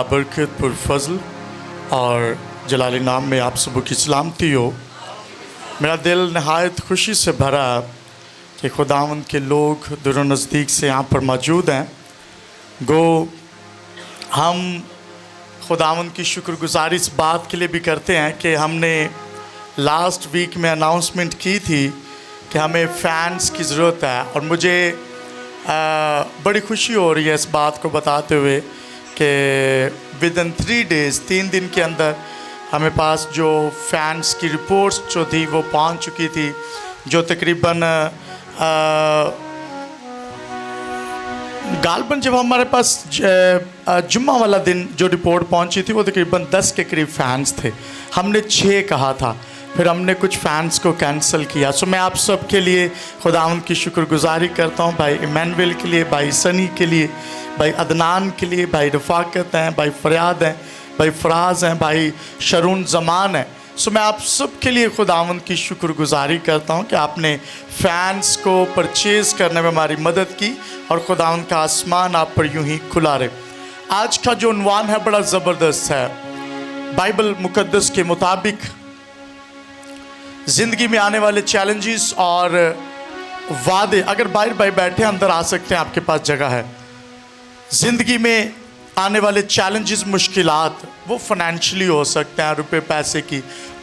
बरकत पुरफज़ल और जलाली नाम में आप सबों की सलामती हो। मेरा दिल नहायत खुशी से भरा कि खुदावंद के लोग दूर नज़दीक से यहाँ पर मौजूद हैं। गो हम खुदावंद की शुक्रगुजारी इस बात के लिए भी करते हैं कि हमने लास्ट वीक में अनाउंसमेंट की थी कि हमें फ़ैन्स की ज़रूरत है, और मुझे बड़ी खुशी हो रही है इस बात को बताते हुए कि विदिन 3 डेज़ 3 दिन के अंदर हमें पास जो फ़ैन्स की रिपोर्ट्स जो थी वो पहुंच चुकी थी, जो तकरीबन गालबन जब हमारे पास जुम्मा वाला दिन जो रिपोर्ट पहुंची थी वो तकरीबन 10 के करीब फ़ैन्स थे। हमने 6 कहा था, फिर हमने कुछ फ़ैन्स को कैंसिल किया। सो मैं आप सब के लिए खुदावंद की शुक्रगुजारी करता हूँ, भाई इमैनुअल के लिए, भाई सनी के लिए, भाई अदनान के लिए, भाई रफ़ाकत हैं, भाई फ़रियाद हैं, भाई फ़राज़ हैं, भाई शरून ज़मान है। सो मैं आप सब के लिए खुदावंद की शुक्रगुजारी करता हूँ कि आपने फ़ैन्स को परचेज़ करने में हमारी मदद की और खुदावंद का आसमान आप पर यूं ही खुला रहे। आज का जो उन्वान है बड़ा ज़बरदस्त है। बाइबल मुकद्दस के मुताबिक ज़िंदगी में आने वाले चैलेंजेस और वादे, अगर बाहर भाई बैठे अंदर आ सकते हैं, आपके पास जगह है। ज़िंदगी में आने वाले चैलेंजेस, मुश्किलात, वो फाइनेंशियली हो सकते हैं, रुपए पैसे की,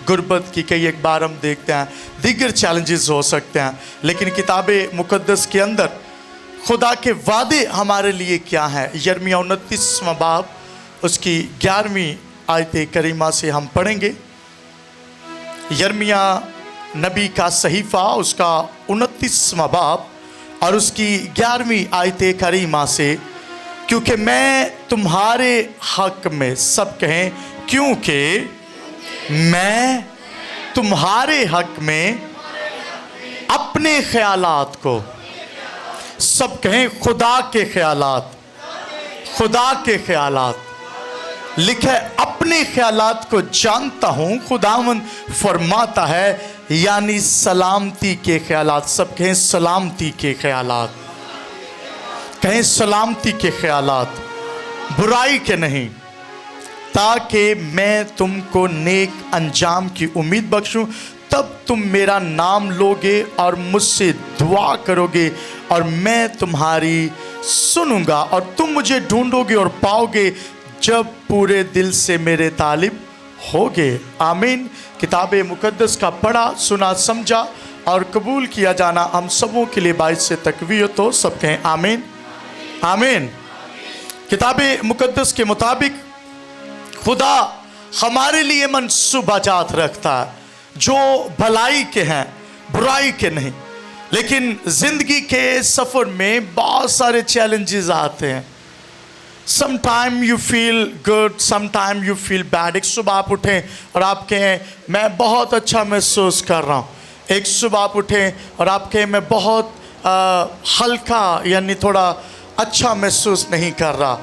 गुर्बत की, कई एक बार हम देखते हैं दीगर चैलेंजेस हो सकते हैं, लेकिन किताब मुकद्दस के अंदर खुदा के वादे हमारे लिए क्या हैं। यिर्मयाह 29वां बाब उसकी 11वीं आयत करीमा से हम पढ़ेंगे। यिर्मयाह नबी का सहीफ़ा उसका 29वां बाब और उसकी 11वीं आयत करीमा से, क्योंकि मैं तुम्हारे हक में, सब कहें क्योंकि मैं तुम्हारे हक में अपने ख्यालात को, सब कहें खुदा के ख्यालात, खुदा के ख्यालात, लिखा है अपने ख्यालात को जानता हूँ। खुदावंद फरमाता है यानी सलामती के ख्यालात, सब कहें सलामती के ख्यालात, कहें सलामती के ख्यालात, बुराई के नहीं, ताकि मैं तुमको नेक अंजाम की उम्मीद बख्शूं। तब तुम मेरा नाम लोगे और मुझसे दुआ करोगे और मैं तुम्हारी सुनूंगा, और तुम मुझे ढूंढोगे और पाओगे जब पूरे दिल से मेरे तालिब होगे। आमीन। किताब मुकद्दस का पढ़ा, सुना, समझा और कबूल किया जाना हम सबों के लिए बाइस से तकवीयत हो। सब कहें आमीन, आमीन। किताब मुकद्दस के मुताबिक खुदा हमारे लिए मंसूबाजात रखता है जो भलाई के हैं, बुराई के नहीं। लेकिन ज़िंदगी के सफ़र में बहुत सारे चैलेंजेस आते हैं। Sometime you feel good, sometime you feel bad। एक सुबह आप उठें और आप कहें मैं बहुत अच्छा महसूस कर रहा हूँ, एक सुबह आप उठें और आप कहें मैं बहुत हल्का यानी थोड़ा अच्छा महसूस नहीं कर रहा।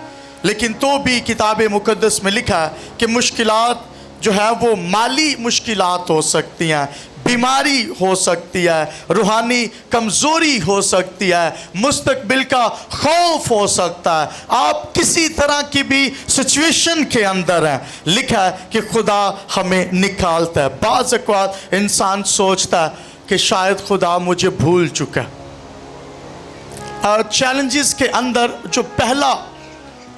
लेकिन तो भी किताब मुकद्दस में लिखा है कि मुश्किलात जो है वो माली मुश्किलात हो सकती हैं, बीमारी हो सकती है, रूहानी कमज़ोरी हो सकती है, मुस्तकबिल का खौफ हो सकता है, आप किसी तरह की भी सिचुएशन के अंदर हैं। लिखा है कि खुदा हमें निकालता है। बाज़ औक़ात इंसान सोचता है कि शायद खुदा मुझे भूल चुका है। चैलेंजेस के अंदर जो पहला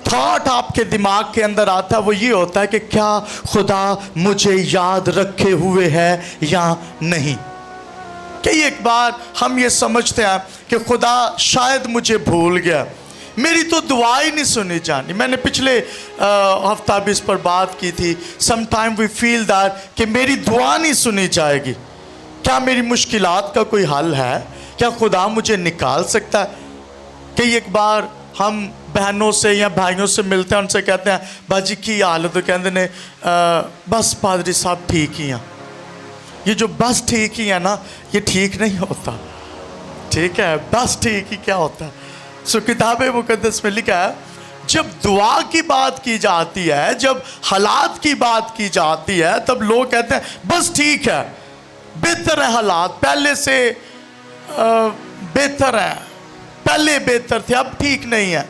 थॉट आपके दिमाग के अंदर आता है वो ये होता है कि क्या खुदा मुझे याद रखे हुए है या नहीं। कई एक बार हम ये समझते हैं कि खुदा शायद मुझे भूल गया, मेरी तो दुआ ही नहीं सुनी जानी। मैंने पिछले हफ्ता भी इस पर बात की थी। Some time we feel that कि मेरी दुआ नहीं सुनी जाएगी। क्या मेरी मुश्किलात का कोई हल है? क्या खुदा मुझे निकाल सकता है? कई एक बार हम बहनों से या भाइयों से मिलते हैं, उनसे कहते हैं बाजी की हालत, तो कहते हैं बस पादरी साहब ठीक ही हैं। ये जो बस ठीक ही है ना, ये ठीक नहीं होता। ठीक है, बस ठीक ही क्या होता है? सो किताब मुकद्दस में लिखा है जब दुआ की बात की जाती है, जब हालात की बात की जाती है, तब लोग कहते हैं बस ठीक है, बेहतर है हालात, पहले से बेहतर है, पहले बेहतर थे अब ठीक नहीं है।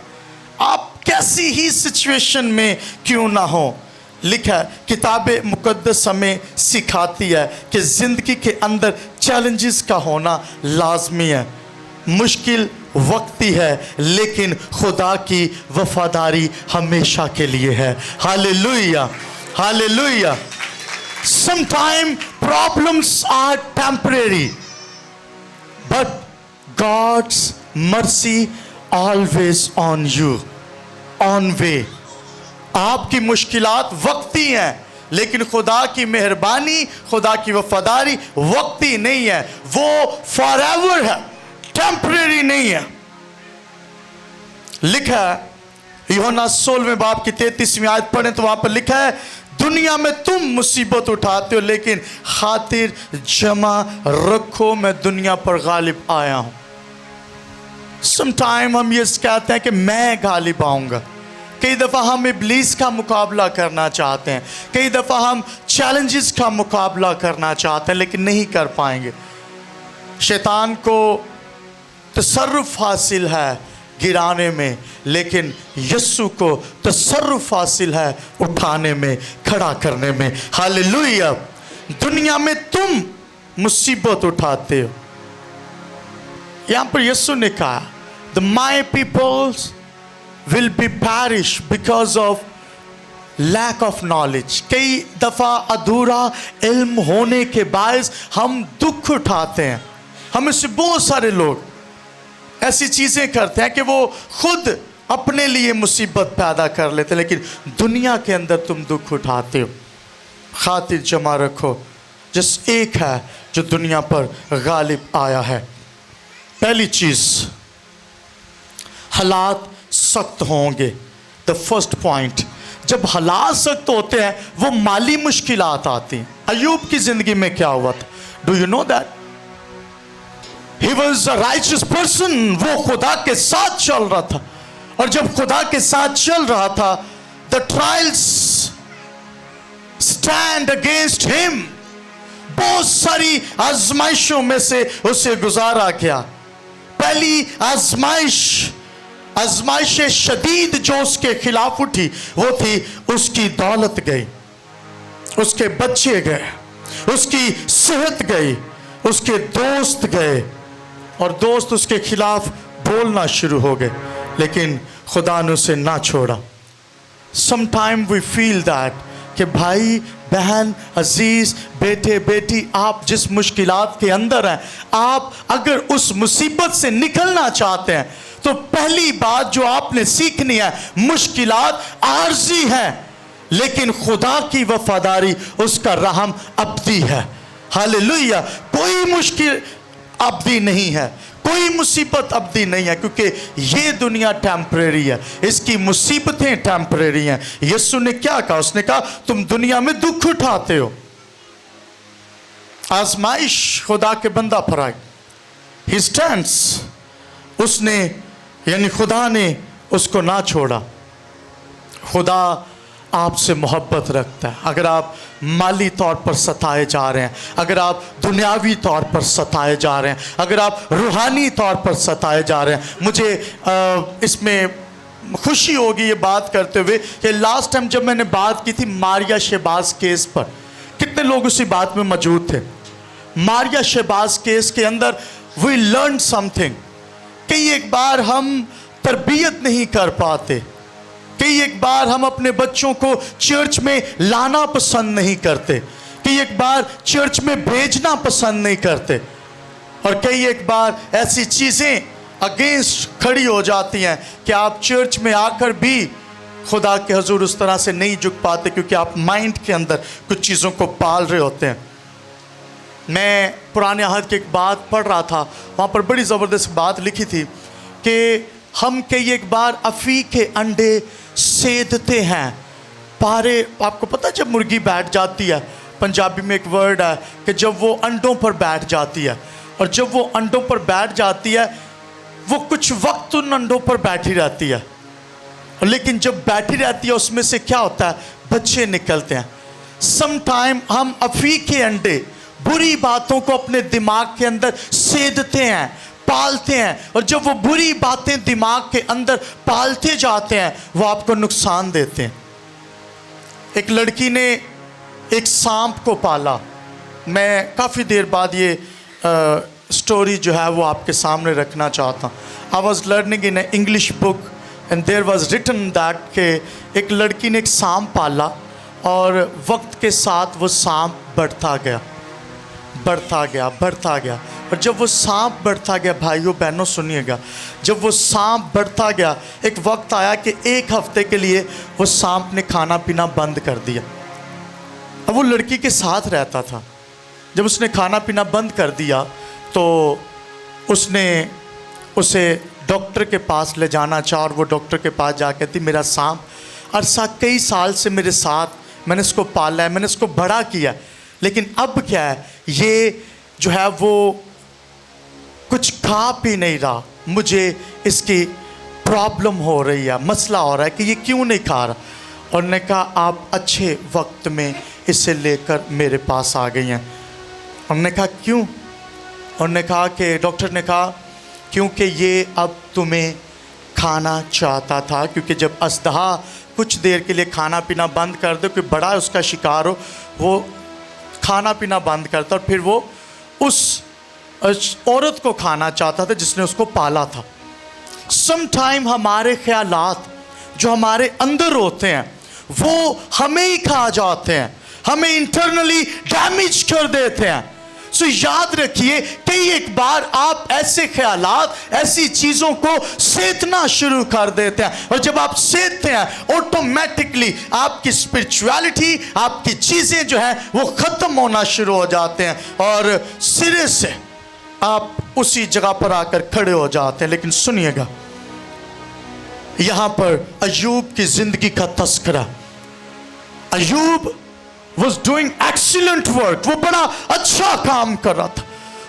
आप कैसी ही सिचुएशन में क्यों ना हो। लिखा है, किताब मुकद्दस हमें सिखाती है कि ज़िंदगी के अंदर चैलेंजेस का होना लाजमी है। मुश्किल वक्ती है, लेकिन खुदा की वफादारी हमेशा के लिए है। Hallelujah, hallelujah. Sometimes problems are temporary, but God's mercy always on you, on way. आपकी मुश्किलात वक्ती हैं, लेकिन खुदा की मेहरबानी, खुदा की वफादारी वक्ती नहीं है, वो फॉरएवर है, टेम्परेरी नहीं है। लिखा है यूहन्ना 16वें बाब की 33वीं आयत पढ़ें तो वहां पर लिखा है, दुनिया में तुम मुसीबत उठाते हो, लेकिन खातिर जमा रखो मैं दुनिया पर गालिब आया हूं। समटाइम हम ये कहते हैं कि मैं गालिब आऊंगा। कई दफ़ा हम इब्लीस का मुकाबला करना चाहते हैं, कई दफ़ा हम चैलेंजेस का मुकाबला करना चाहते हैं, लेकिन नहीं कर पाएंगे। शैतान को तसर्रुफ हासिल है गिराने में, लेकिन यस्सु को तसर्रुफ हासिल है उठाने में, खड़ा करने में। हालेलुया। दुनिया में तुम मुसीबत उठाते हो। यहां पर यस्सु ने कहा, the my peoples will be perish because of lack of knowledge। कई दफ़ा अधूरा इल्म होने के बायस हम दुख उठाते हैं। हम इससे बहुत सारे लोग ऐसी चीज़ें करते हैं कि वो खुद अपने लिए मुसीबत पैदा कर लेते हैं, लेकिन दुनिया के अंदर तुम दुख उठाते हो। खातिर जमा रखो जिस एक है जो दुनिया पर गालिब आया है। पहली चीज़, हालात सख्त होंगे। द फर्स्ट पॉइंट, जब हालात सख्त होते हैं वो माली मुश्किलात आती हैं। अय्यूब की जिंदगी में क्या हुआ था? Do you know that? He was a righteous person. वो खुदा के साथ चल रहा था, और जब खुदा के साथ चल रहा था, the trials stand against him. बहुत सारी आजमाइशों में से उसे गुजारा गया। पहली आजमाइश शदीद जो उसके खिलाफ उठी वो थी उसकी दौलत गई, उसके बच्चे गए, उसकी सेहत गई, उसके दोस्त गए, और दोस्त उसके खिलाफ बोलना शुरू हो गए, लेकिन खुदा ने उसे ना छोड़ा। समटाइम वी फील दैट कि भाई बहन, अजीज, बेटे बेटी, आप जिस मुश्किलात के अंदर हैं, आप अगर उस मुसीबत से निकलना चाहते हैं तो पहली बात जो आपने सीखनी है, मुश्किलात आर्जी हैं, लेकिन खुदा की वफादारी, उसका रहम अब्दी है। हालेलुया। कोई मुश्किल अब्दी नहीं है, कोई मुसीबत अब्दी नहीं है, क्योंकि ये दुनिया टेम्परेरी है, इसकी मुसीबतें टेम्परेरी हैं। यीशु ने क्या कहा? उसने कहा तुम दुनिया में दुख उठाते हो। आजमाइश खुदा के बंदा पर आई, ही स्टैंड्स, उसने यानी खुदा ने उसको ना छोड़ा। खुदा आपसे मोहब्बत रखता है। अगर आप माली तौर पर सताए जा रहे हैं, अगर आप दुनियावी तौर पर सताए जा रहे हैं, अगर आप रूहानी तौर पर सताए जा रहे हैं, मुझे इसमें खुशी होगी ये बात करते हुए कि लास्ट टाइम जब मैंने बात की थी मारिया शहबाज केस पर, कितने लोग उसी बात में मौजूद थे। मारिया शहबाज केस के अंदर वी लर्न समथिंग। कई एक बार हम तरबियत नहीं कर पाते, कई एक बार हम अपने बच्चों को चर्च में लाना पसंद नहीं करते, कई एक बार चर्च में भेजना पसंद नहीं करते, और कई एक बार ऐसी चीज़ें अगेंस्ट खड़ी हो जाती हैं कि आप चर्च में आकर भी खुदा के हुजूर उस तरह से नहीं झुक पाते, क्योंकि आप माइंड के अंदर कुछ चीज़ों को पाल रहे होते हैं। मैं पुराने अहद की एक बात पढ़ रहा था, वहाँ पर बड़ी ज़बरदस्त बात लिखी थी कि हम कई एक बार अफ़ी के अंडे सेधते हैं। पारे, आपको पता है जब मुर्गी बैठ जाती है, पंजाबी में एक वर्ड है कि जब वो अंडों पर बैठ जाती है, और जब वो अंडों पर बैठ जाती है वो कुछ वक्त उन अंडों पर बैठी रहती है, लेकिन जब बैठी रहती है उसमें से क्या होता है, बच्चे निकलते हैं। समटाइम हम अफ़ी के अंडे, बुरी बातों को अपने दिमाग के अंदर सेधते हैं, पालते हैं, और जब वो बुरी बातें दिमाग के अंदर पालते जाते हैं वो आपको नुकसान देते हैं। एक लड़की ने एक सांप को पाला। मैं काफ़ी देर बाद ये स्टोरी जो है वो आपके सामने रखना चाहता हूँ। I was learning in English book and there was written that कि एक लड़की ने एक सांप पाला और वक्त के साथ वो सांप बढ़ता गया, बढ़ता गया, बढ़ता गया। और जब वो सांप बढ़ता गया, भाइयों बहनों सुनिएगा, जब वो सांप बढ़ता गया, एक वक्त आया कि एक हफ्ते के लिए वो सांप ने खाना पीना बंद कर दिया। अब वो लड़की के साथ रहता था। जब उसने खाना पीना बंद कर दिया तो उसने उसे डॉक्टर के पास ले जाना चाहा, और वो डॉक्टर के पास जा कहती मेरा सांप अरसा कई साल से मेरे साथ, मैंने इसको पाला है, मैंने इसको बड़ा किया, लेकिन अब क्या है, ये जो है वो कुछ खा पी नहीं रहा, मुझे इसकी प्रॉब्लम हो रही है, मसला हो रहा है कि ये क्यों नहीं खा रहा। और ने कहा आप अच्छे वक्त में इसे लेकर मेरे पास आ गई हैं। हमने कहा क्यों? और ने कहा कि डॉक्टर ने कहा क्योंकि ये अब तुम्हें खाना चाहता था, क्योंकि जब अजदहा कुछ देर के लिए खाना पीना बंद कर दो, कोई बड़ा उसका शिकार हो, वो खाना पीना बंद करता और फिर वो उस औरत को खाना चाहता था जिसने उसको पाला था। सम टाइम हमारे ख्यालात जो हमारे अंदर होते हैं वो हमें ही खा जाते हैं, हमें इंटरनली डैमेज कर देते हैं। सो याद रखिए कई एक बार आप ऐसे ख्यालात, ऐसी चीज़ों को सेतना शुरू कर देते हैं, और जब आप सेतते हैं ऑटोमेटिकली आपकी स्पिरिचुअलिटी, आपकी चीज़ें जो हैं वो ख़त्म होना शुरू हो जाते हैं और सिरे से आप उसी जगह पर आकर खड़े हो जाते हैं। लेकिन सुनिएगा, यहाँ पर अय्यूब की ज़िंदगी का तस्करा, अय्यूब was doing excellent work, वो बड़ा अच्छा काम कर रहा था,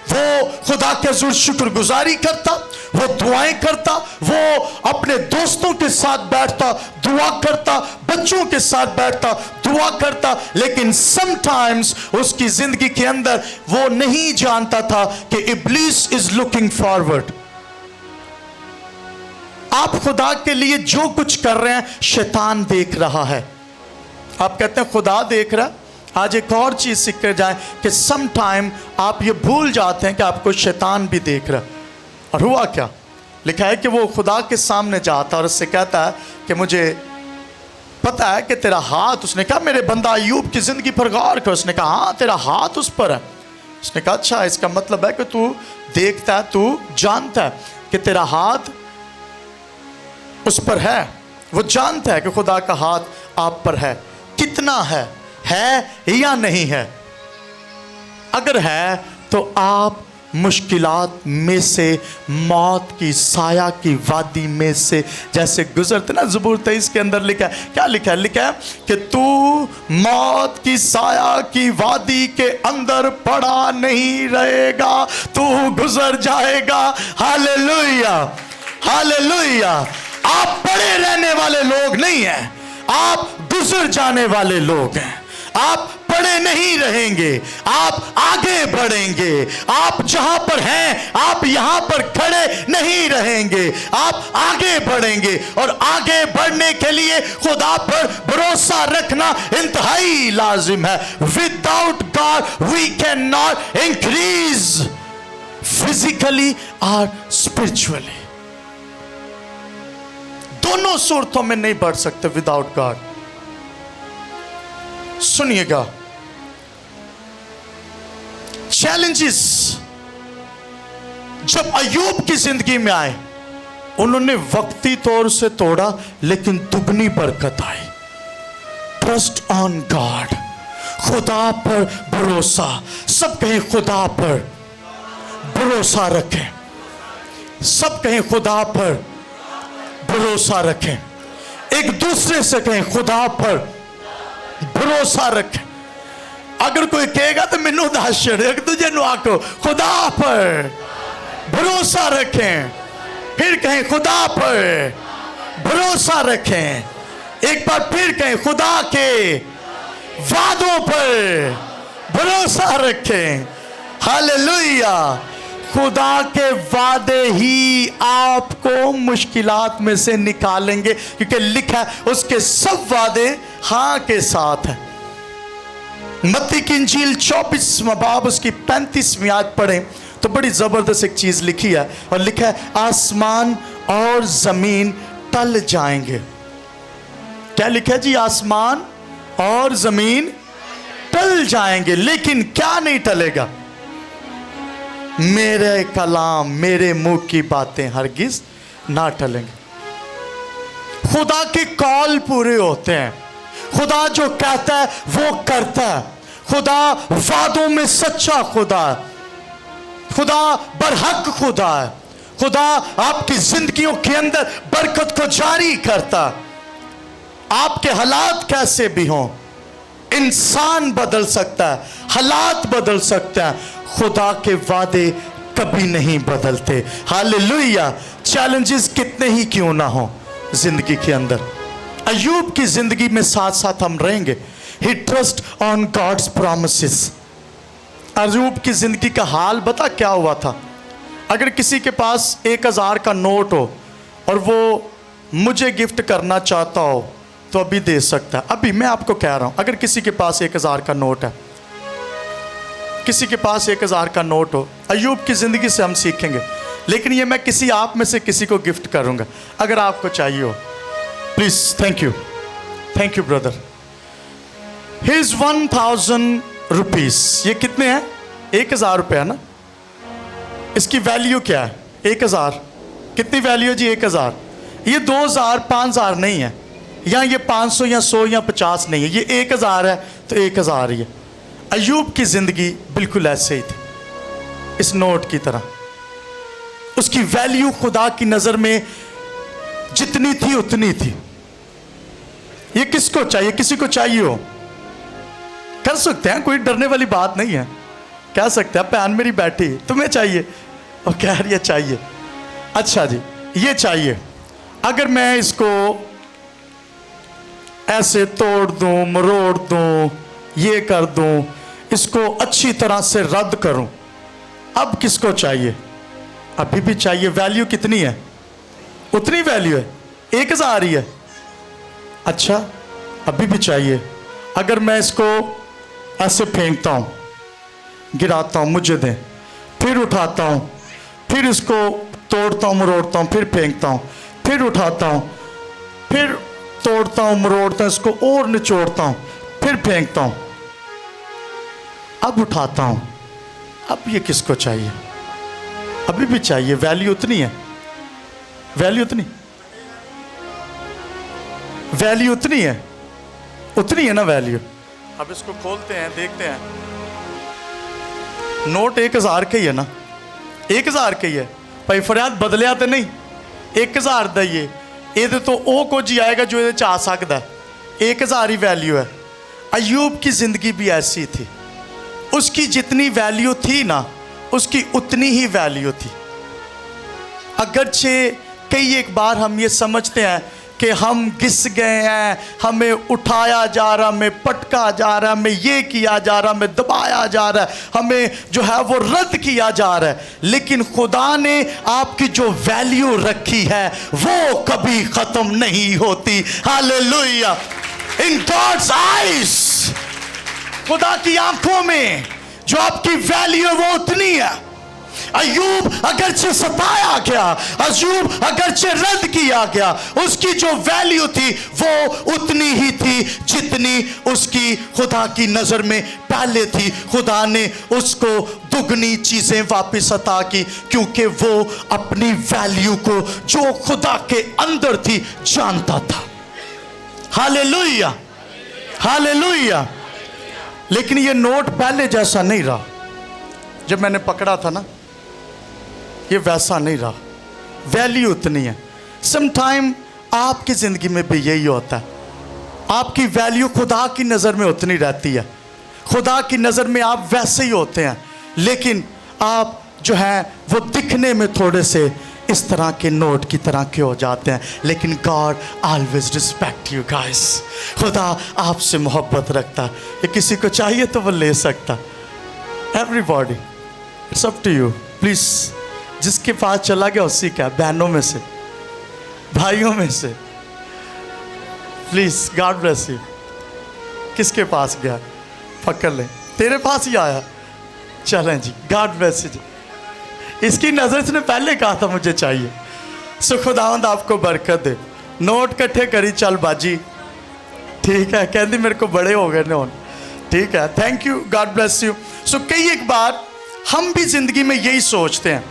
वो खुदा के हुज़ूर शुक्रगुजारी करता, वो दुआएं करता, वो अपने दोस्तों के साथ बैठता दुआ करता, बच्चों के साथ बैठता दुआ करता, लेकिन समटाइम्स उसकी जिंदगी के अंदर वो नहीं जानता था कि इब्लीस इज लुकिंग फॉरवर्ड। आप खुदा के लिए जो कुछ कर रहे हैं शैतान देख रहा है। आप कहते हैं खुदा देख रहा। आज एक और चीज़ सीख कर जाए कि सम टाइम आप ये भूल जाते हैं कि आपको शैतान भी देख रहा। और हुआ क्या, लिखा है कि वो खुदा के सामने जाता और उससे कहता है कि मुझे पता है कि तेरा हाथ, उसने कहा मेरे बंदा अय्यूब की ज़िंदगी पर गौर कर, उसने कहा हाँ तेरा हाथ उस पर है। उसने कहा अच्छा, इसका मतलब है कि तू देखता है, तू जानता है कि तेरा हाथ उस पर है। वो जानता है कि खुदा का हाथ आप पर है। कितना है या नहीं है? अगर है तो आप मुश्किलात में से, मौत की साया की वादी में से जैसे गुजरते ना। ज़बूर 23 के अंदर लिखा है, क्या लिखा है? लिखा है कि तू मौत की साया की वादी के अंदर पड़ा नहीं रहेगा, तू गुजर जाएगा। Hallelujah, hallelujah. आप पड़े रहने वाले लोग नहीं हैं, आप गुजर जाने वाले लोग हैं। आप पड़े नहीं रहेंगे, आप आगे बढ़ेंगे। आप जहां पर हैं आप यहां पर खड़े नहीं रहेंगे, आप आगे बढ़ेंगे। और आगे बढ़ने के लिए खुदा पर भरोसा रखना इंतहाई लाजिम है। Without God we can not increase physically और स्पिरिचुअली। दोनों सूरतों में नहीं बढ़ सकते विदाउट गॉड। सुनिएगा, चैलेंजेस जब अय्यूब की जिंदगी में आए, उन्होंने वक्ती तौर से तोड़ा लेकिन दुगनी बरकत आई। ट्रस्ट ऑन गॉड, खुदा पर भरोसा। सब कहें खुदा पर भरोसा रखें, सब कहें खुदा पर भरोसा रखें। एक दूसरे से कहें खुदा पर भरोसा रखें। अगर कोई कहेगा तो मैनू दस छड़, एक दूजे नु आखो खुदा पर भरोसा रखें। फिर कहें खुदा पर भरोसा रखें। एक बार फिर कहें खुदा के वादों पर भरोसा रखें। हालेलुया। खुदा के वादे ही आपको मुश्किलात में से निकालेंगे, क्योंकि लिखा है उसके सब वादे हाँ के साथ है। मत्ती की इंजील 24वां बाब उसकी 35वीं आयत पढ़ें तो बड़ी जबरदस्त एक चीज लिखी है, और लिखा है आसमान और जमीन टल जाएंगे। क्या लिखा है जी? आसमान और जमीन टल जाएंगे, लेकिन क्या नहीं टलेगा? मेरे कलाम, मेरे मुंह की बातें हरगिज ना टलेंगे। खुदा के कॉल पूरे होते हैं। खुदा जो कहता है वो करता है। खुदा वादों में सच्चा खुदा है। खुदा बरहक खुदा है। खुदा आपकी जिंदगियों के अंदर बरकत को जारी करता है। आपके हालात कैसे भी हों, इंसान बदल सकता है, हालात बदल सकता है, खुदा के वादे कभी नहीं बदलते। हालेलुया। चैलेंजेस कितने ही क्यों ना हो जिंदगी के अंदर, अय्यूब की जिंदगी में साथ साथ हम रहेंगे। ही ट्रस्ट ऑन गॉड्स प्रॉमिसेस। अय्यूब की जिंदगी का हाल बता क्या हुआ था? अगर किसी के पास 1000 का नोट हो और वो मुझे गिफ्ट करना चाहता हो तो अभी दे सकता है। अभी मैं आपको कह रहा हूं, अगर किसी के पास 1000 का नोट है, किसी के पास 1000 का नोट हो, अय्यूब की जिंदगी से हम सीखेंगे। लेकिन ये मैं किसी आप में से किसी को गिफ्ट करूंगा, अगर आपको चाहिए हो please. Thank you brother. His 1000 rupees, ये कितने हैं? 1000 रुपये है ना। इसकी वैल्यू क्या है? 1000 कितनी वैल्यू है जी? 1000। ये 2000 5000 नहीं है, या ये 500 या 100 या 50 नहीं है, ये 1000 है तो 1000 ही है। अय्यूब की जिंदगी बिल्कुल ऐसे ही थी, इस नोट की तरह। उसकी वैल्यू खुदा की नजर में जितनी थी उतनी थी। ये किसको चाहिए? किसी को चाहिए हो कर सकते हैं, कोई डरने वाली बात नहीं है। कह सकते हैं बहन मेरी बैठी, तुम्हें चाहिए? और कह रही है चाहिए। अच्छा जी, ये चाहिए। अगर मैं इसको ऐसे तोड़ दूं, मरोड़ दूं, ये कर दूं, इसको अच्छी तरह से रद्द करूं, अब किसको चाहिए? अभी भी चाहिए। वैल्यू कितनी है? उतनी वैल्यू है, 1000 ही है। अच्छा, अभी भी चाहिए। अगर मैं इसको ऐसे फेंकता हूं, गिराता हूं, मुझे दें, फिर उठाता हूं, फिर इसको तोड़ता हूं, मरोड़ता हूं, फिर फेंकता हूं, फिर उठाता हूं, फिर तोड़ता हूं, मरोड़ता हूं, इसको और निचोड़ता हूं, फिर फेंकता हूं, अब उठाता हूं, अब ये किसको चाहिए? अभी भी चाहिए। वैल्यू उतनी है, वैल्यू उतनी है, उतनी है ना वैल्यू। अब इसको खोलते हैं, देखते हैं। नोट 1000 के ही है ना, 1000 के ही है भाई। फरियाद बदलिया तो नहीं, 1000 दा ही ये तो वो कुछ ही आएगा जो ये आ सकता है। 1000 ही वैल्यू है। अय्यूब की जिंदगी भी ऐसी थी। उसकी जितनी वैल्यू थी ना, उसकी उतनी ही वैल्यू थी। अगरचे कई एक बार हम ये समझते हैं कि हम घिस गए हैं, हमें उठाया जा रहा, हमें पटका जा रहा, हमें ये किया जा रहा, हमें दबाया जा रहा है, हमें जो है वो रद्द किया जा रहा है, लेकिन खुदा ने आपकी जो वैल्यू रखी है वो कभी खत्म नहीं होती। हालेलुया। इन गॉड्स आईज, खुदा की आंखों में जो आपकी वैल्यू है वो उतनी है। अय्यूब अगरचे सताया गया, अय्यूब अगरचे रद्द किया गया, उसकी जो वैल्यू थी वो उतनी ही थी जितनी उसकी खुदा की नजर में पहले थी। खुदा ने उसको दुगनी चीजें वापस अता की, क्योंकि वो अपनी वैल्यू को जो खुदा के अंदर थी जानता था। Hallelujah, hallelujah. लेकिन ये नोट पहले जैसा नहीं रहा। जब मैंने पकड़ा था ना, ये वैसा नहीं रहा। वैल्यू उतनी है। समटाइम आपकी ज़िंदगी में भी यही होता है। आपकी वैल्यू खुदा की नज़र में उतनी रहती है। खुदा की नज़र में आप वैसे ही होते हैं, लेकिन आप जो हैं वो दिखने में थोड़े से इस तरह के नोट की तरह के हो जाते हैं। लेकिन God always respect you guys. खुदा आपसे मोहब्बत रखता है। ये किसी को चाहिए तो वो ले सकता। Everybody, it's up to you. Please जिसके पास चला गया उसी का, बहनों में से, भाइयों में से। Please God bless you. किसके पास गया? पकड़ ले, तेरे पास ही आया। चलें जी, गॉड ब्लेस यू जी। इसकी नजर इसने पहले कहा था मुझे चाहिए। सो खुदावंद आपको बरकत दे। नोट इकट्ठे करी चल बाजी, ठीक है। कहती मेरे को बड़े हो गए नोट, ठीक है। Thank you, God bless you. So कई एक बार हम भी जिंदगी में यही सोचते हैं,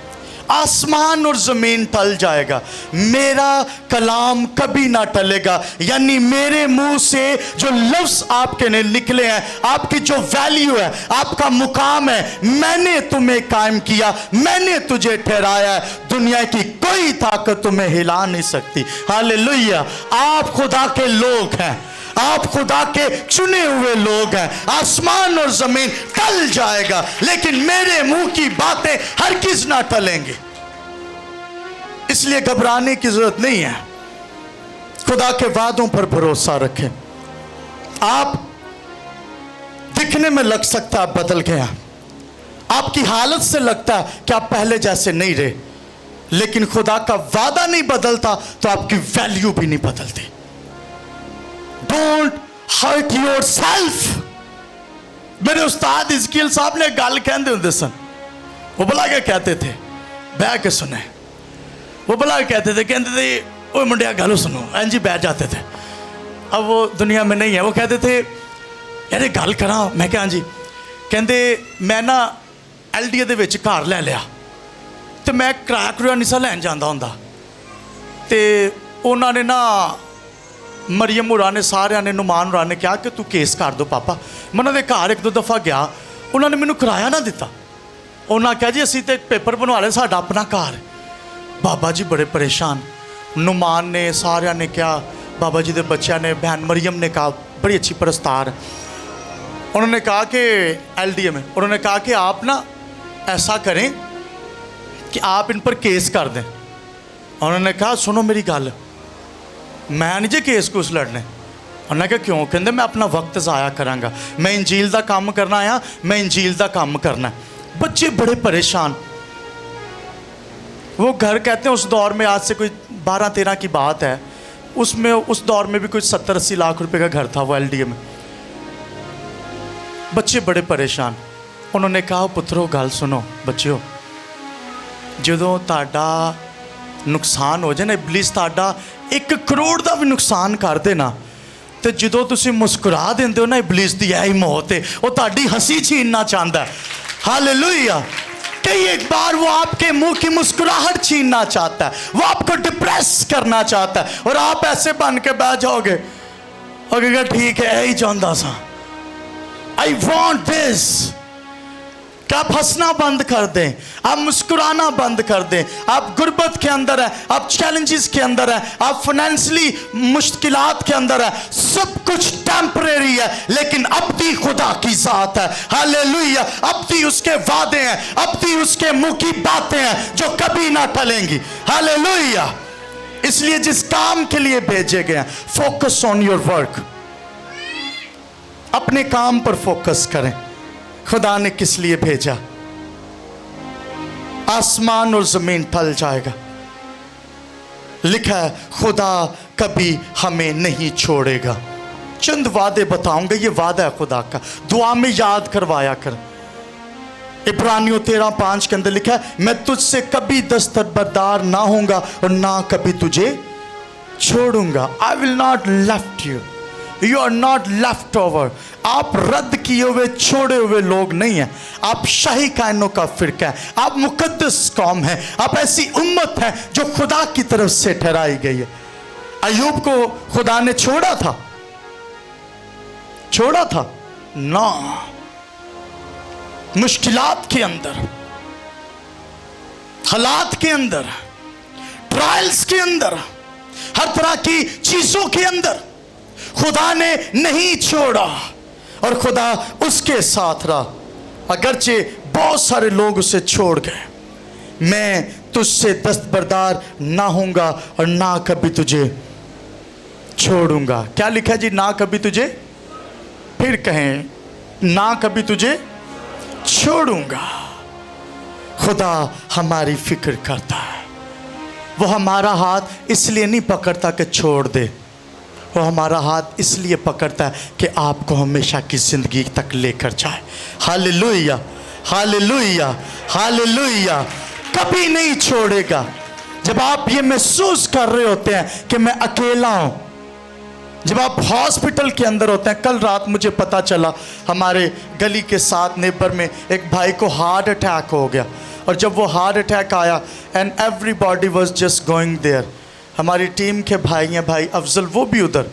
आसमान और ज़मीन टल जाएगा, मेरा कलाम कभी ना टलेगा। यानी मेरे मुंह से जो लफ्ज़ आपके ने निकले हैं, आपकी जो वैल्यू है, आपका मुकाम है, मैंने तुम्हें कायम किया, मैंने तुझे ठहराया है, दुनिया की कोई ताकत तुम्हें हिला नहीं सकती। हालेलुया। आप खुदा के लोग हैं, आप खुदा के चुने हुए लोग हैं। आसमान और जमीन टल जाएगा लेकिन मेरे मुंह की बातें हरगिज़ ना टलेंगी। इसलिए घबराने की जरूरत नहीं है। खुदा के वादों पर भरोसा रखें। आप दिखने में लग सकता है बदल गया, आपकी हालत से लगता है कि आप पहले जैसे नहीं रहे, लेकिन खुदा का वादा नहीं बदलता तो आपकी वैल्यू भी नहीं बदलती। Don't hurt yourself। मेरे उस्ताद इज़कील साहब ने गल कहते होंगे सन, वो भला क्या कहते थे, बह के सुने। वो भला कहते थे, कहते थे ओ मुंडिया गल सुनो, जी बैठ जाते थे। अब वो दुनिया में नहीं है। वो कहते थे यार गल करा, मैं क्या जी, कहते मैं ना LDA दे विच घर ले लिया, तो मैं किराया करूया नहीं सा लैन जाता होंदा, ते उन्होंने ना मरियम होरां ने सारिਆਂ ने नुमान होरां ने कहा कि तू केस कर दो पापा। मैं उन्होंने घर एक दो दफ़ा गया, उन्होंने मैनू किराया ना दिता। उन्होंने कहा जी असी तो पेपर बनवा ले, साडा अपना घर। बाबा जी बड़े परेशान। नुमान ने सारिਆਂ ने कहा, बाबा जी के बच्चों ने, बहन मरियम ने कहा, बड़ी अच्छी परस्तार, उन्होंने कहा कि LDA में उन्होंने कहा कि आप ना ऐसा करें कि आप इन पर केस कर दें। उन्होंने कहा सुनो मेरी गल, मैं नहीं जे केस कुछ लड़ने। उन्होंने कहा क्यों? कहते मैं अपना वक्त ज़ाया करांगा, मैं इंजील का काम करना आया, मैं इंजील का काम करना है। बच्चे बड़े परेशान। वो घर कहते हैं उस दौर में, आज से कोई 12-13 की बात है, उसमें उस दौर में भी कोई 70-80 लाख रुपए का घर था वो LDA में। बच्चे बड़े परेशान। उन्होंने कहा पुत्रो गल सुनो बच्चिओ, जदों तुहाडा नुकसान हो जाए ना, इबलीस तुहाडा 1 करोड़ का भी नुकसान कर देना, तो जदों तुसीं मुस्कुरा देंदे हो ना, इबलीस की यही मौत है, वो तुहाडी हंसी छीनना चाहता है। हालेलुया। कई एक बार वो आपके मुंह की मुस्कुराहट छीनना चाहता है, वो आपको डिप्रेस करना चाहता है, और आप ऐसे बन के बैठ जाओगे और कहेगा ठीक है यही चाहता सा, आई वॉन्ट दिस। क्या आप हंसना बंद कर दें, आप मुस्कुराना बंद कर दें। आप गुर्बत के अंदर है, आप चैलेंजेस के अंदर है, आप फाइनेंशियली मुश्किलात के अंदर है, सब कुछ टेम्परेरी है, लेकिन अब्दी खुदा की ज़ात है। हालेलुया। अब्दी उसके वादे हैं, अब्दी उसके मुंह की बातें हैं जो कभी ना टलेंगी। हालेलुया। इसलिए जिस काम के लिए भेजे गए हैं, फोकस ऑन योर वर्क, अपने काम पर फोकस करें। खुदा ने किस लिए भेजा? आसमान और जमीन टल जाएगा, लिखा है खुदा कभी हमें नहीं छोड़ेगा। चंद वादे बताऊंगा, ये वादा है खुदा का, दुआ में याद करवाया कर। इब्रानियों 13:5 के अंदर लिखा है मैं तुझसे कभी दस्तबरदार ना होऊंगा और ना कभी तुझे छोड़ूंगा। I will not left you, you are not left over. आप रद्द किए हुए छोड़े हुए लोग नहीं हैं, आप शाही कायनों का फिरका है, आप मुकद्दस कौम है, आप ऐसी उम्मत है जो खुदा की तरफ से ठहराई गई है। अय्यूब को खुदा ने छोड़ा था, छोड़ा था ना। मुश्किलात के अंदर, हालात के अंदर, ट्रायल्स के अंदर, हर तरह की चीजों के अंदर खुदा ने नहीं छोड़ा और खुदा उसके साथ रहा। अगरचे बहुत सारे लोग उसे छोड़ गए। मैं तुझसे दस्तबरदार ना होऊंगा और ना कभी तुझे छोड़ूंगा। क्या लिखा जी? ना कभी तुझे, फिर कहें ना कभी तुझे छोड़ूंगा। खुदा हमारी फिक्र करता है। वो हमारा हाथ इसलिए नहीं पकड़ता कि छोड़ दे, वो हमारा हाथ इसलिए पकड़ता है कि आपको हमेशा की ज़िंदगी तक लेकर जाए। Hallelujah, hallelujah, hallelujah. कभी नहीं छोड़ेगा। जब आप ये महसूस कर रहे होते हैं कि मैं अकेला हूँ, जब आप हॉस्पिटल के अंदर होते हैं। कल रात मुझे पता चला हमारे गली के साथ नेबर में एक भाई को हार्ट अटैक हो गया, और जब वो हार्ट अटैक आया and everybody was just going there. हमारी टीम के भाई हैं, भाई अफजल, वो भी उधर।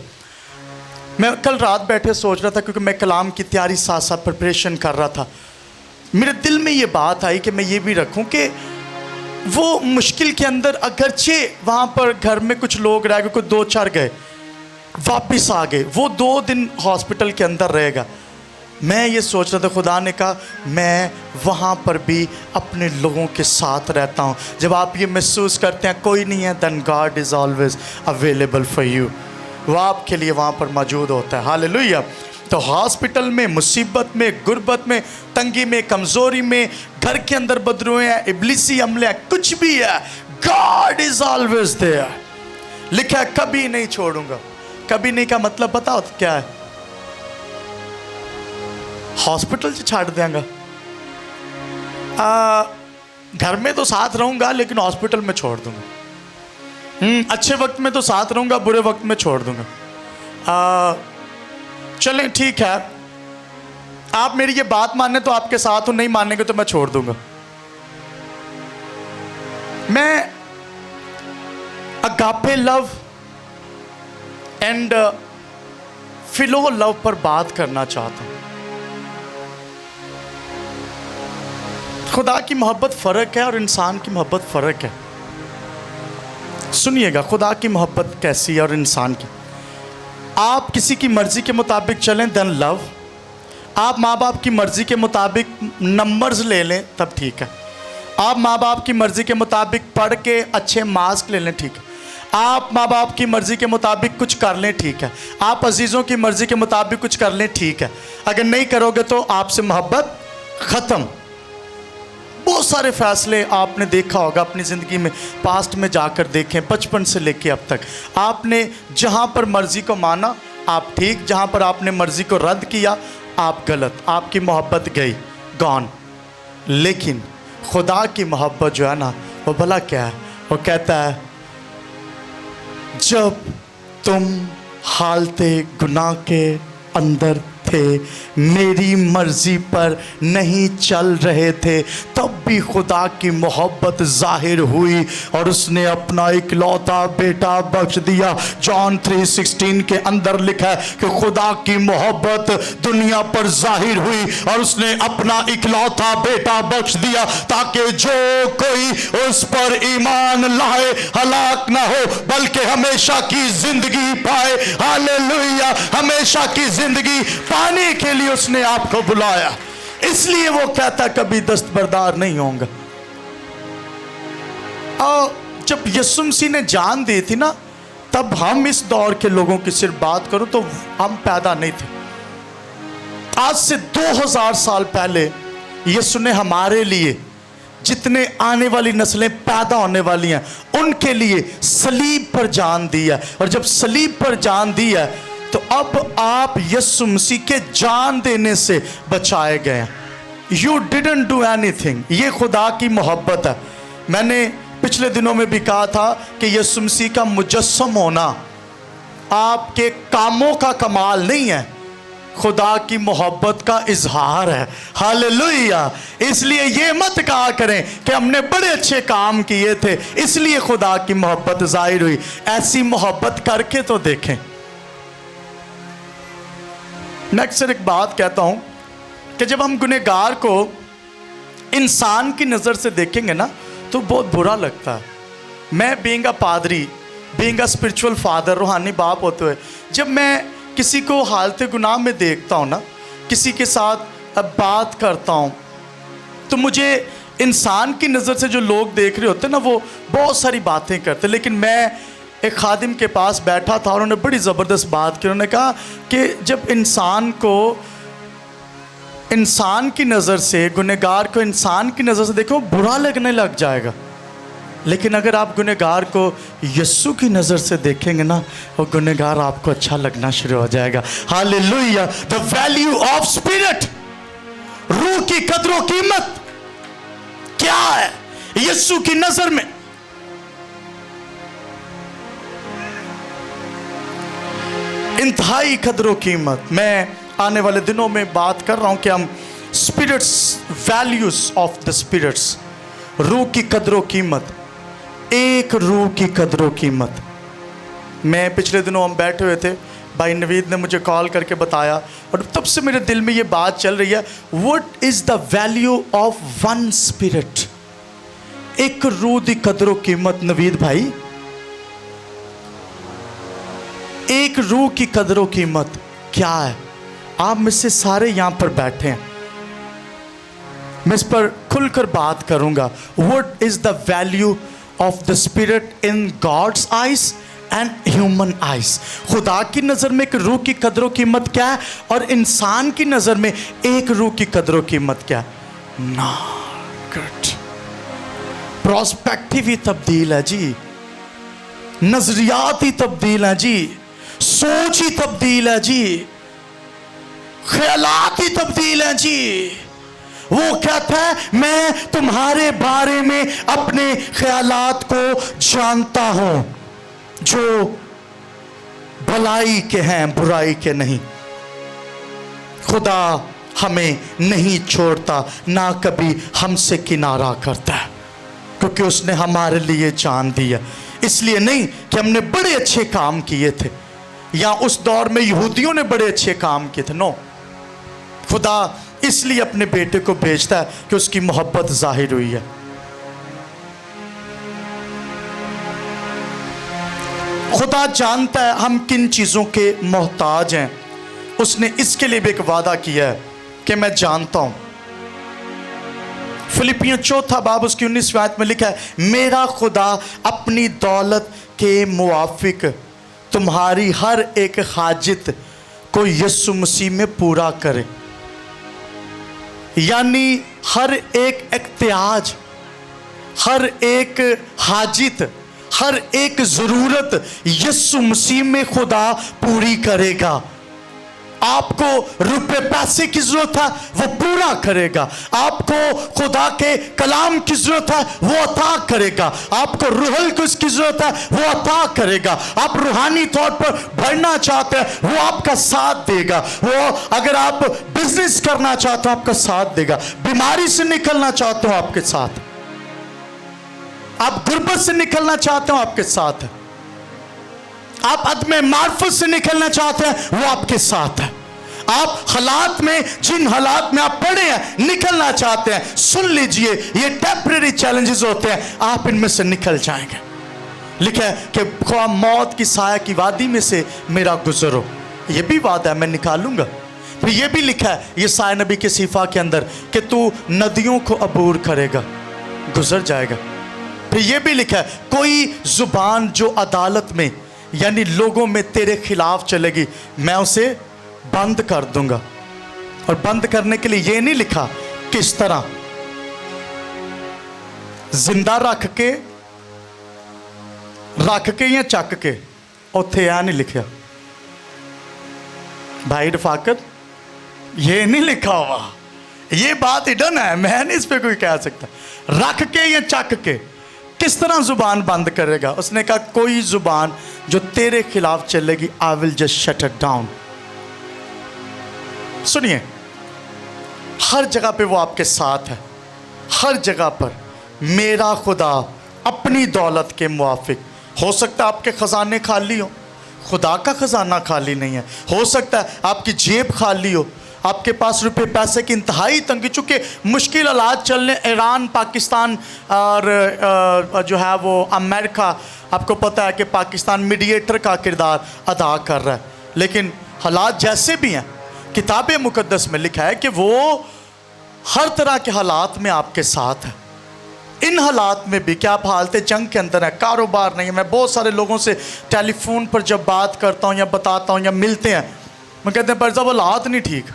मैं कल रात बैठे सोच रहा था, क्योंकि मैं कलाम की तैयारी साथ साथ प्रिपरेशन कर रहा था। मेरे दिल में ये बात आई कि मैं ये भी रखूं कि वो मुश्किल के अंदर, अगरचे वहाँ पर घर में कुछ लोग रह गए, कुछ 2-4 गए, वापस आ गए, वो 2 दिन हॉस्पिटल के अंदर रहेगा। मैं ये सोच रहा था, खुदा ने कहा मैं वहाँ पर भी अपने लोगों के साथ रहता हूँ। जब आप ये महसूस करते हैं कोई नहीं है, then God is always available for you, वो आपके लिए वहाँ पर मौजूद होता है। हालेलुया। तो हॉस्पिटल में, मुसीबत में, गुर्बत में, तंगी में, कमज़ोरी में, घर के अंदर बदरुएं हैं, इब्लिसी हमले हैं, कुछ भी है, God is always there। लिखा है कभी नहीं छोड़ूंगा। कभी नहीं का मतलब पता हो क्या है? हॉस्पिटल से छाड़ देंगे, घर में तो साथ रहूंगा लेकिन हॉस्पिटल में छोड़ दूंगा। अच्छे वक्त में तो साथ रहूंगा, बुरे वक्त में छोड़ दूंगा। चलें ठीक है, आप मेरी ये बात माने तो आपके साथ हो, नहीं मानेंगे तो मैं छोड़ दूंगा। मैं अगापे लव एंड फिलो लव पर बात करना चाहता हूं। खुदा की मोहब्बत फ़र्क है और इंसान की मोहब्बत फ़र्क है। सुनिएगा, खुदा की मोहब्बत कैसी है और इंसान की। आप किसी की मर्ज़ी के मुताबिक चलें देन लव। आप माँ बाप की मर्ज़ी के मुताबिक नंबर्स ले लें तब ठीक है। आप माँ बाप की मर्ज़ी के मुताबिक पढ़ के अच्छे मार्क्स ले लें, ठीक है। आप माँ बाप की मर्ज़ी के मुताबिक कुछ कर लें, ठीक है। आप अजीज़ों की मर्ज़ी के मुताबिक कुछ कर लें, ठीक है। अगर नहीं करोगे तो आपसे मोहब्बत ख़त्म। बहुत सारे फ़ैसले आपने देखा होगा अपनी ज़िंदगी में, पास्ट में जाकर देखें, बचपन से लेके अब तक। आपने जहाँ पर मर्ज़ी को माना आप ठीक, जहाँ पर आपने मर्ज़ी को रद्द किया आप गलत, आपकी मोहब्बत गई, गॉन। लेकिन खुदा की मोहब्बत जो है ना, वो भला क्या है? वो कहता है जब तुम हालते गुनाह के अंदर थे, मेरी मर्ज़ी पर नहीं चल रहे थे, तब भी खुदा की मोहब्बत ज़ाहिर हुई और उसने अपना इकलौता बेटा बख्श दिया। जॉन 3:16 के अंदर लिखा है कि खुदा की मोहब्बत दुनिया पर ज़ाहिर हुई और उसने अपना इकलौता बेटा बख्श दिया ताकि जो कोई उस पर ईमान लाए हलाक ना हो बल्कि हमेशा की ज़िंदगी पाए। हालेलुया। हमेशा की ज़िंदगी पाने के लिए उसने आपको बुलाया, इसलिए वो कहता कभी दस्तबरदार नहीं होगा। और जब यीशु मसीह ने जान दी थी ना, तब हम इस दौर के लोगों की सिर्फ बात करूं तो हम पैदा नहीं थे। आज से 2000 साल पहले यीशु ने हमारे लिए, जितने आने वाली नस्लें पैदा होने वाली हैं, उनके लिए सलीब पर जान दी है। और जब सलीब पर जान दी है तो अब आप यीशु मसीह के जान देने से बचाए गए हैं। You didn't do anything. ये खुदा की मोहब्बत है। मैंने पिछले दिनों में भी कहा था कि यीशु मसीह का मुजस्सम होना आपके कामों का कमाल नहीं है, खुदा की मोहब्बत का इजहार है। हालेलुया। इसलिए ये मत कहा करें कि हमने बड़े अच्छे काम किए थे इसलिए खुदा की मोहब्बत जाहिर हुई। ऐसी मोहब्बत करके तो देखें। नेक्स्ट सर एक बात कहता हूं कि जब हम गुनहगार को इंसान की नज़र से देखेंगे ना तो बहुत बुरा लगता है। मैं बीइंग अ पादरी, बीइंग अ स्पिरिचुअल फादर, रूहानी बाप होते हुए, जब मैं किसी को हालते गुनाह में देखता हूँ ना, किसी के साथ अब बात करता हूँ, तो मुझे इंसान की नज़र से जो लोग देख रहे होते हैं ना, वो बहुत सारी बातें करते। लेकिन मैं एक खादिम के पास बैठा था और उन्होंने बड़ी ज़बरदस्त बात की। उन्होंने कहा कि जब इंसान को انسان کی نظر سے گنہگار کو انسان کی نظر سے دیکھو برا لگنے لگ جائے گا، لیکن اگر آپ گنہگار کو یسوع کی نظر سے دیکھیں گے نا، وہ گنہگار آپ کو اچھا لگنا شروع ہو جائے گا۔ ہاللیلویہ۔ the value of spirit، روح کی قدر و قیمت کیا ہے یسوع کی نظر میں؟ انتہائی قدر و قیمت۔ میں آنے والے دنوں میں بات کر رہا ہوں کہ ہم spirits, values of the spirits, روح کی قدر و قیمت، ایک روح کی قدر و قیمت۔ میں پچھلے دنوں ہم بیٹھے ہوئے تھے، بھائی نوید نے مجھے کال کر کے بتایا، اور تب سے میرے دل میں یہ بات چل رہی ہے، what is the value of one spirit؟ ایک روح دی قدر و قیمت نوید بھائی، ایک روح کی قدر و قیمت کیا ہے؟ آپ میں سے سارے یہاں پر بیٹھے ہیں، میں اس پر کھل کر بات کروں گا۔ what is the value of the spirit in God's eyes and human eyes؟ خدا کی نظر میں ایک روح کی قدر و قیمت کیا ہے، اور انسان کی نظر میں ایک روح کی قدر و قیمت کیا ہے؟ not good۔ پراسپیکٹیو ہی تبدیل ہے جی، نظریات ہی تبدیل ہیں جی، سوچ ہی تبدیل ہے جی، خیالات ہی تبدیل ہیں جی۔ وہ کہتا ہے میں تمہارے بارے میں اپنے خیالات کو جانتا ہوں، جو بھلائی کے ہیں برائی کے نہیں۔ خدا ہمیں نہیں چھوڑتا، نہ کبھی ہم سے کنارہ کرتا ہے، کیونکہ اس نے ہمارے لیے جان دیا۔ اس لیے نہیں کہ ہم نے بڑے اچھے کام کیے تھے، یا اس دور میں یہودیوں نے بڑے اچھے کام کیے تھے، نو، خدا اس لیے اپنے بیٹے کو بھیجتا ہے کہ اس کی محبت ظاہر ہوئی ہے۔ خدا جانتا ہے ہم کن چیزوں کے محتاج ہیں، اس نے اس کے لیے بھی ایک وعدہ کیا ہے کہ میں جانتا ہوں۔ فلپیوں 4 باب اس کی 19 آیت میں لکھا ہے، میرا خدا اپنی دولت کے موافق تمہاری ہر ایک حاجت کو یسوع مسیح میں پورا کرے۔ یعنی ہر ایک احتیاج، ہر ایک حاجت، ہر ایک ضرورت یسوع مسیح میں خدا پوری کرے گا۔ آپ کو روپے پیسے کی ضرورت ہے، وہ پورا کرے گا۔ آپ کو خدا کے کلام کی ضرورت ہے، وہ عطا کرے گا۔ آپ کو روح القدس کی ضرورت ہے، وہ عطا کرے گا۔ آپ روحانی طور پر بڑھنا چاہتے ہیں، وہ آپ کا ساتھ دے گا۔ وہ اگر آپ بزنس کرنا چاہتے ہیں، آپ کا ساتھ دے گا۔ بیماری سے نکلنا چاہتے ہو، آپ کے ساتھ۔ آپ غربت سے نکلنا چاہتے ہو، آپ کے ساتھ ہے۔ آپ عدم معرفت سے نکلنا چاہتے ہیں، وہ آپ کے ساتھ ہے۔ آپ حالات میں، جن حالات میں آپ پڑے ہیں، نکلنا چاہتے ہیں، سن لیجئے یہ ٹیمپریری چیلنجز ہوتے ہیں، آپ ان میں سے نکل جائیں گے۔ لکھا ہے کہ خواہ موت کی سایہ کی وادی میں سے میرا گزرو، یہ بھی وعدہ ہے میں نکالوں گا۔ پھر یہ بھی لکھا ہے یسایا نبی کے صحیفہ کے اندر کہ تو ندیوں کو عبور کرے گا، گزر جائے گا۔ پھر یہ بھی لکھا ہے کوئی زبان جو عدالت میں یعنی لوگوں میں تیرے خلاف چلے گی، میں اسے بند کر دوں گا۔ اور بند کرنے کے لیے یہ نہیں لکھا کس طرح، زندہ رکھ کے یا چک کے، اتھے یہ نہیں لکھا بھائی رفاقت، یہ نہیں لکھا ہوا، یہ بات ہڈن ہے، میں نہیں اس پہ کوئی کہہ سکتا۔ رکھ کے یا چک کے، کس طرح زبان بند کرے گا؟ اس نے کہا کوئی زبان جو تیرے خلاف چلے گی I will just shut it down۔ سنیے، ہر جگہ پہ وہ آپ کے ساتھ ہے، ہر جگہ پر میرا خدا اپنی دولت کے موافق۔ ہو سکتا ہے آپ کے خزانے خالی ہوں، خدا کا خزانہ خالی نہیں ہے۔ ہو سکتا ہے آپ کی جیب خالی ہو، آپ کے پاس روپے پیسے کی انتہائی تنگی، چونکہ مشکل حالات چلنے، ایران، پاکستان اور جو ہے وہ امریکہ، آپ کو پتہ ہے کہ پاکستان میڈیٹر کا کردار ادا کر رہا ہے، لیکن حالات جیسے بھی ہیں، کتاب مقدس میں لکھا ہے کہ وہ ہر طرح کے حالات میں آپ کے ساتھ ہے۔ ان حالات میں بھی کہ آپ حالت جنگ کے اندر ہیں، کاروبار نہیں ہے۔ میں بہت سارے لوگوں سے ٹیلی فون پر جب بات کرتا ہوں یا بتاتا ہوں یا ملتے ہیں، میں کہتے ہیں پر صاحب حالات نہیں ٹھیک،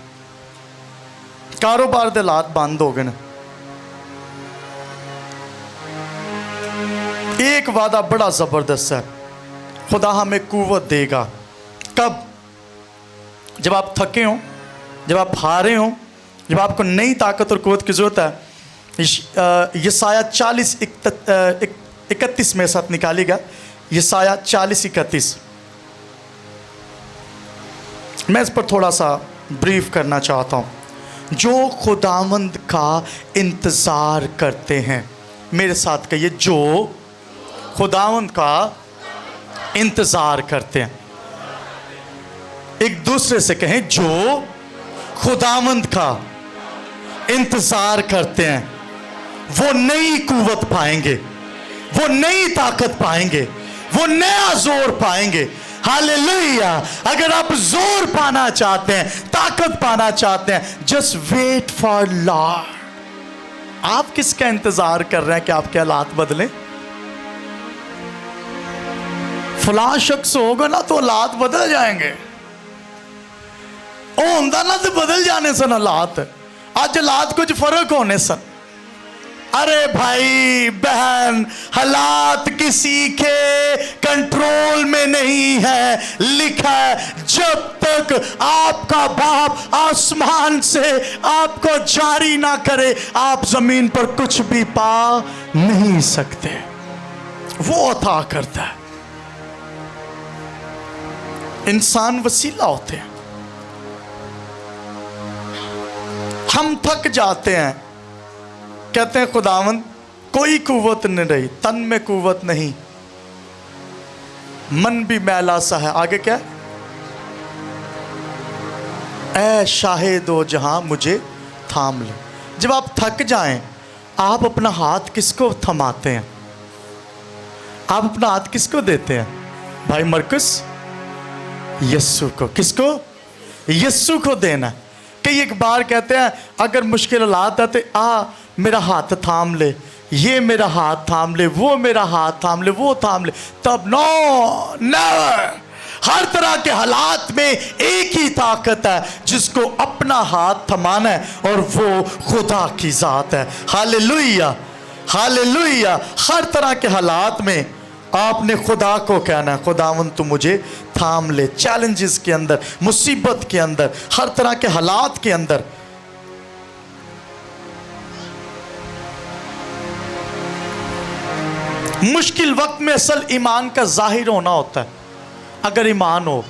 ਕਾਰੋਬਾਰ ਦੇ ਹਾਲਾਤ ਬੰਦ ਹੋ ਗਏ ਨੇ। एक वादा बड़ा ज़बरदस्त है, खुदा हमें कुव्वत देगा। कब? जब आप थके हों, जब आप हारे हों, जब आपको नई ताकत और कुव्वत की ज़रूरत है। यसाया 40:31 में साथ निकालिएगा, यसाया 40:31। मैं इस पर थोड़ा सा ब्रीफ करना चाहता हूँ। जो खुदावंद का इंतज़ार करते हैं, मेरे साथ कहिए, जो खुदावंद का इंतज़ार करते हैं। एक दूसरे से कहें, जो खुदावंद का इंतज़ार करते हैं वो नई कुव्वत पाएंगे, वो नई ताकत पाएंगे, वो नया जोर पाएंगे। हालेलुया। अगर आप जोर पाना चाहते हैं, ताकत पाना चाहते हैं, जस्ट वेट फॉर लॉर्ड। आप किसका इंतज़ार कर रहे हैं कि आपके हालात बदलें? फला शख्स होगा ना तो हालात बदल जाएंगे। ओ होंदा ना तो बदल जाने सन हालात। आज हालात कुछ फर्क होने सन। अरे भाई बहन, हालात किसी के कंट्रोल में नहीं है। लिखा है, जब तक आपका बाप आसमान से आपको जारी ना करे, आप जमीन पर कुछ भी पा नहीं सकते। वो अता करता है। इंसान वसीला होते हैं। हम थक जाते हैं, कहते हैं खुदावंद कोई कुव्वत नहीं रही, तन में कुव्वत नहीं, मन भी मैला सा है। आगे क्या? ऐ शाहे दो जहां मुझे थाम ले। जब आप थक जाएं, आप अपना हाथ किसको थमाते हैं? आप अपना हाथ किसको देते हैं? भाई मरकुस, यस्सु को। किसको? यस्सु को देना। कई एक बार कहते हैं अगर मुश्किल हालात आते, मेरा हाथ थाम ले, ये मेरा हाथ थाम ले, वो मेरा हाथ थाम ले, वो थाम ले। तब नो, नेवर। हर तरह के हालात में एक ही ताकत है जिसको अपना हाथ थमाना है, और वो खुदा की ज़ात है। Hallelujah, hallelujah. हर तरह के हालात में आपने खुदा को कहना है, खुदावंद तू मुझे थाम ले। चैलेंजेस के अंदर, मुसीबत के अंदर, हर तरह के हालात के अंदर। मुश्किल वक्त में असल ईमान का जाहिर होना होता है। अगर ईमान हो,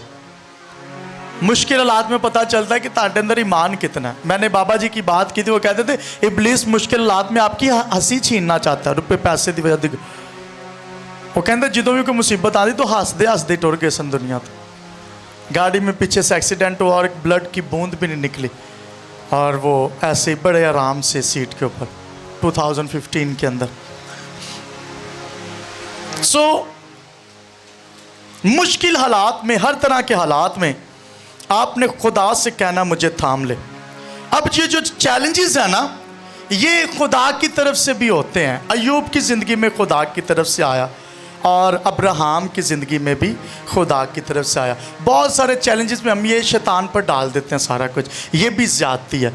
मुश्किल हालात में पता चलता है कि ताटे अंदर ईमान कितना है। मैंने बाबा जी की बात की थी, वो कहते थे इब्लीस मुश्किल हालात में आपकी हंसी छीनना चाहता है, रुपए पैसे की वजह। वो कहते ਜਦੋਂ भी कोई मुसीबत आती तो हंसते हंसते टुर गए सन दुनिया तो। गाड़ी में पीछे से एक्सीडेंट हुआ और एक ब्लड की बूंद भी नहीं निकली, और वो ऐसे ही बड़े आराम से सीट के ऊपर 2015 के अंदर। मुश्किल हालात में, हर तरह के हालात में आपने खुदा से कहना मुझे थाम ले। अब ये जो चैलेंजेस है ना, ये खुदा की तरफ से भी होते हैं। अय्यूब की ज़िंदगी में खुदा की तरफ से आया, और अब्राहम की ज़िंदगी में भी खुदा की तरफ से आया। बहुत सारे चैलेंजेस में हम ये शैतान पर डाल देते हैं सारा कुछ, ये भी ज़्यादती है।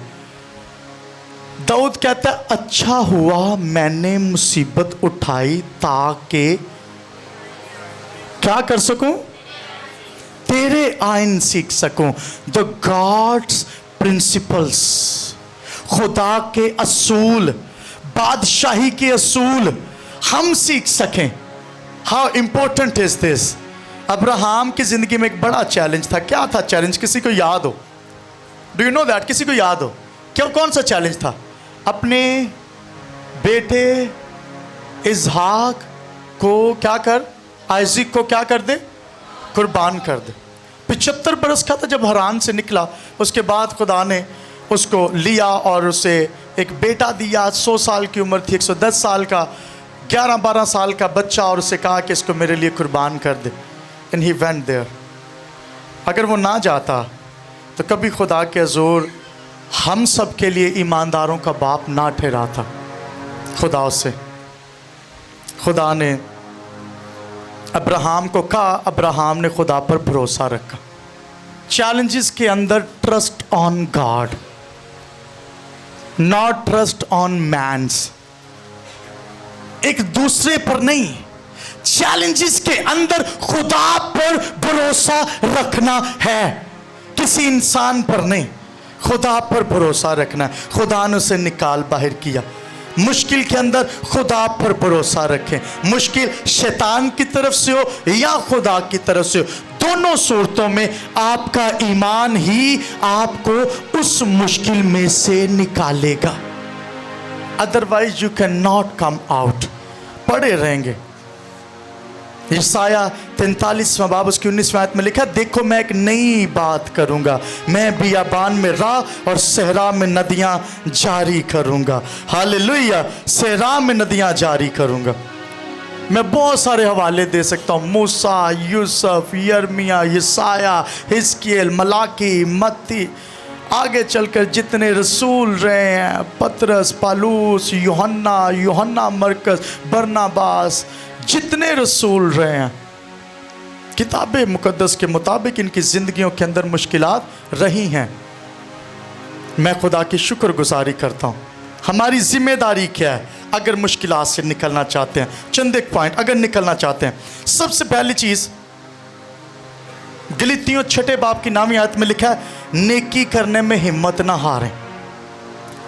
दाऊद कहता है, अच्छा हुआ मैंने मुसीबत उठाई ताकि क्या कर सकूं? तेरे आइन सीख सकूं। द गॉड्स प्रिंसिपल्स, खुदा के असूल, बादशाही के असूल हम सीख सकें। How important is this? Abraham की जिंदगी में एक बड़ा चैलेंज था। क्या था चैलेंज? किसी को याद हो? Do you know that? किसी को याद हो क्या? कौन सा चैलेंज था? अपने बेटे इसहाक को क्या कर, आइज़िक को क्या कर दे? कुर्बान कर दे। 75 बरस का था जब हरान से निकला। उसके बाद खुदा ने उसको लिया और उसे एक बेटा दिया। 100 साल की उम्र थी, 110 साल का, 11-12 साल का बच्चा, और उसे कहा कि इसको मेरे लिए कुर्बान कर दे। And he went there. अगर वो ना जाता तो कभी खुदा के ज़ोर हम सब के लिए ईमानदारों का बाप ना ठहराता। खुदा से, खुदा ने अब्राहम को कहा, अब्राहम ने खुदा पर भरोसा रखा। चैलेंजेस के अंदर trust on God. Not trust on mans, एक दूसरे पर नहीं, चैलेंजेस के अंदर खुदा पर भरोसा रखना है, किसी इंसान पर नहीं, खुदा पर भरोसा रखना है। खुदा ने उसे निकाल बाहर किया। मुश्किल के अंदर खुदा पर भरोसा रखें, मुश्किल शैतान की तरफ से हो या खुदा की तरफ से हो, दोनों सूरतों में आपका ईमान ही आपको उस मुश्किल में से निकालेगा, otherwise you can not come out, पड़े रहेंगे। यशायाह 43वां बाब उसकी 19वीं आयत में लिखा, देखो मैं एक नई बात करूंगा, मैं बियाबान में राह और सहरा में नदियां जारी करूंगा। हालेलुया, सहरा में नदियां जारी करूंगा। मैं बहुत सारे हवाले दे सकता हूँ, मूसा, यूसुफ, यर्मिया, यशायाह, हिजकियेल, मलाकी, मत्ती, आगे चलकर जितने रसूल रहे हैं, पतरस, पालूस, यूहन्ना मरकस, बरनाबास, जितने रसूल रहे हैं, किताब मुकद्दस के मुताबिक इनकी ज़िंदगियों के अंदर मुश्किलात रही हैं। मैं खुदा की शुक्रगुजारी करता हूँ। हमारी ज़िम्मेदारी क्या है अगर मुश्किलात से निकलना चाहते हैं? चंद एक पॉइंट अगर निकलना चाहते हैं। सबसे पहली चीज़, गलीतियों 6 बाब की 9वीं आयत में लिखा है, नेकी करने में हिम्मत ना हारें।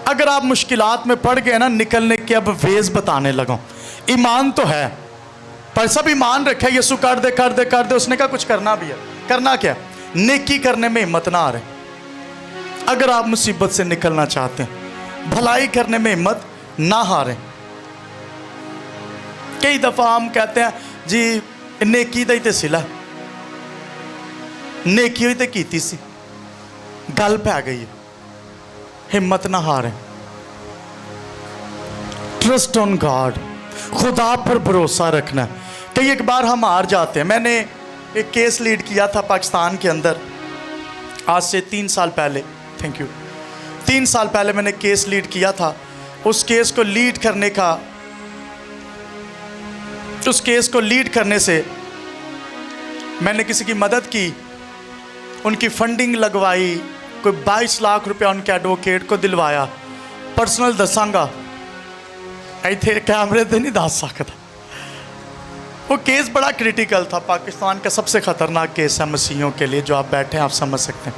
अगर आप मुश्किलात में पड़ गए ना, निकलने के अब वेज बताने लगा। ईमान तो है, पर सब ईमान रखे, यीशु कर दे, उसने कहा कुछ करना भी है। करना क्या? नेकी करने में हिम्मत ना हारें। अगर आप मुसीबत से निकलना चाहते हैं, भलाई करने में हिम्मत ना हारें। कई दफ़ा हम कहते हैं जी नेकी दा ही ते सिला, नेकी ही तो कीती सी, गल पै गई है। हिम्मत ना हारें। ट्रस्ट ऑन गॉड, खुदा पर भरोसा रखना है। कई एक बार हम हार जाते हैं। मैंने एक केस लीड किया था पाकिस्तान के अंदर, आज से 3 साल पहले, थैंक यू, 3 साल पहले मैंने केस लीड किया था। उस केस को लीड करने से मैंने किसी की मदद की, उनकी फंडिंग लगवाई, कोई 22 लाख रुपया उनके एडवोकेट को दिलवाया। पर्सनल दसांगा, इतने कैमरे से नहीं दस सकता। वो केस बड़ा क्रिटिकल था, पाकिस्तान का सबसे ख़तरनाक केस है मसीहियों के लिए। जो आप बैठे हैं आप समझ सकते हैं,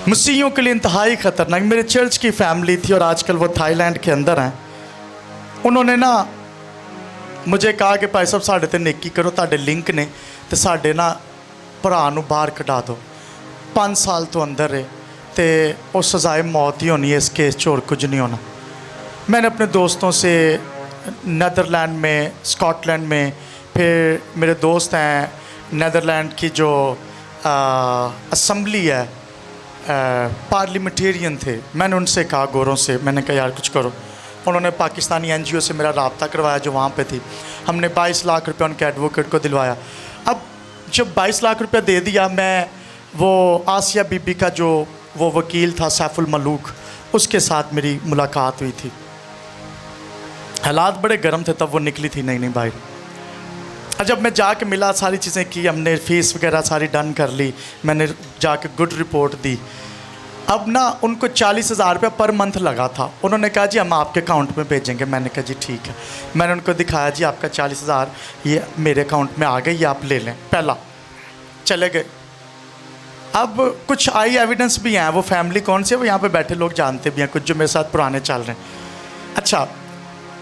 मसीहियों के लिए इंतहाई ख़तरनाक। मेरे चर्च की फैमिली थी और आजकल वो थाईलैंड के अंदर हैं। उन्होंने ना मुझे कहा कि भाई साहब साढ़े ते नेकी करो, ताड़े लिंक ने तो साढ़े ना भरा नूं बाहर कटा दो। 5 साल तो अंदर रहे तो उस सजाए मौत ही होनी है, इस केस च होर कुछ नहीं होना। मैंने अपने दोस्तों से नीदरलैंड में, स्कॉटलैंड में, फिर मेरे दोस्त हैं नीदरलैंड की जो असम्बली है, पार्लियामेंटेरियन थे, मैंने उनसे कहा, गोरों से, मैंने कहा यार कुछ करो। उन्होंने पाकिस्तानी NGO से मेरा रब्ता करवाया जो वहाँ पे थी। हमने 22 लाख रुपया उनके एडवोकेट को दिलवाया। अब जब 22 लाख रुपया दे दिया, मैं वो आसिया बीबी का जो वो वकील था सैफुल मलूक, उसके साथ मेरी मुलाकात हुई थी। हालात बड़े गर्म थे तब, वो निकली थी नहीं बाहर। जब मैं जाके मिला, सारी चीज़ें की, हमने फीस वगैरह सारी डन कर ली, मैंने जाके गुड रिपोर्ट दी। अब ना उनको 40,000 रुपया पर मंथ लगा था। उन्होंने कहा जी हम आपके अकाउंट में भेजेंगे। मैंने कहा जी ठीक है। मैंने उनको दिखाया जी आपका 40,000 ये मेरे अकाउंट में आ गए, ये आप ले लें। पहला चले गए। अब कुछ आई एविडेंस भी हैं, वो फैमिली कौन सी है वो यहाँ पे बैठे लोग जानते भी हैं, कुछ जो मेरे साथ पुराने चल रहे हैं। अच्छा,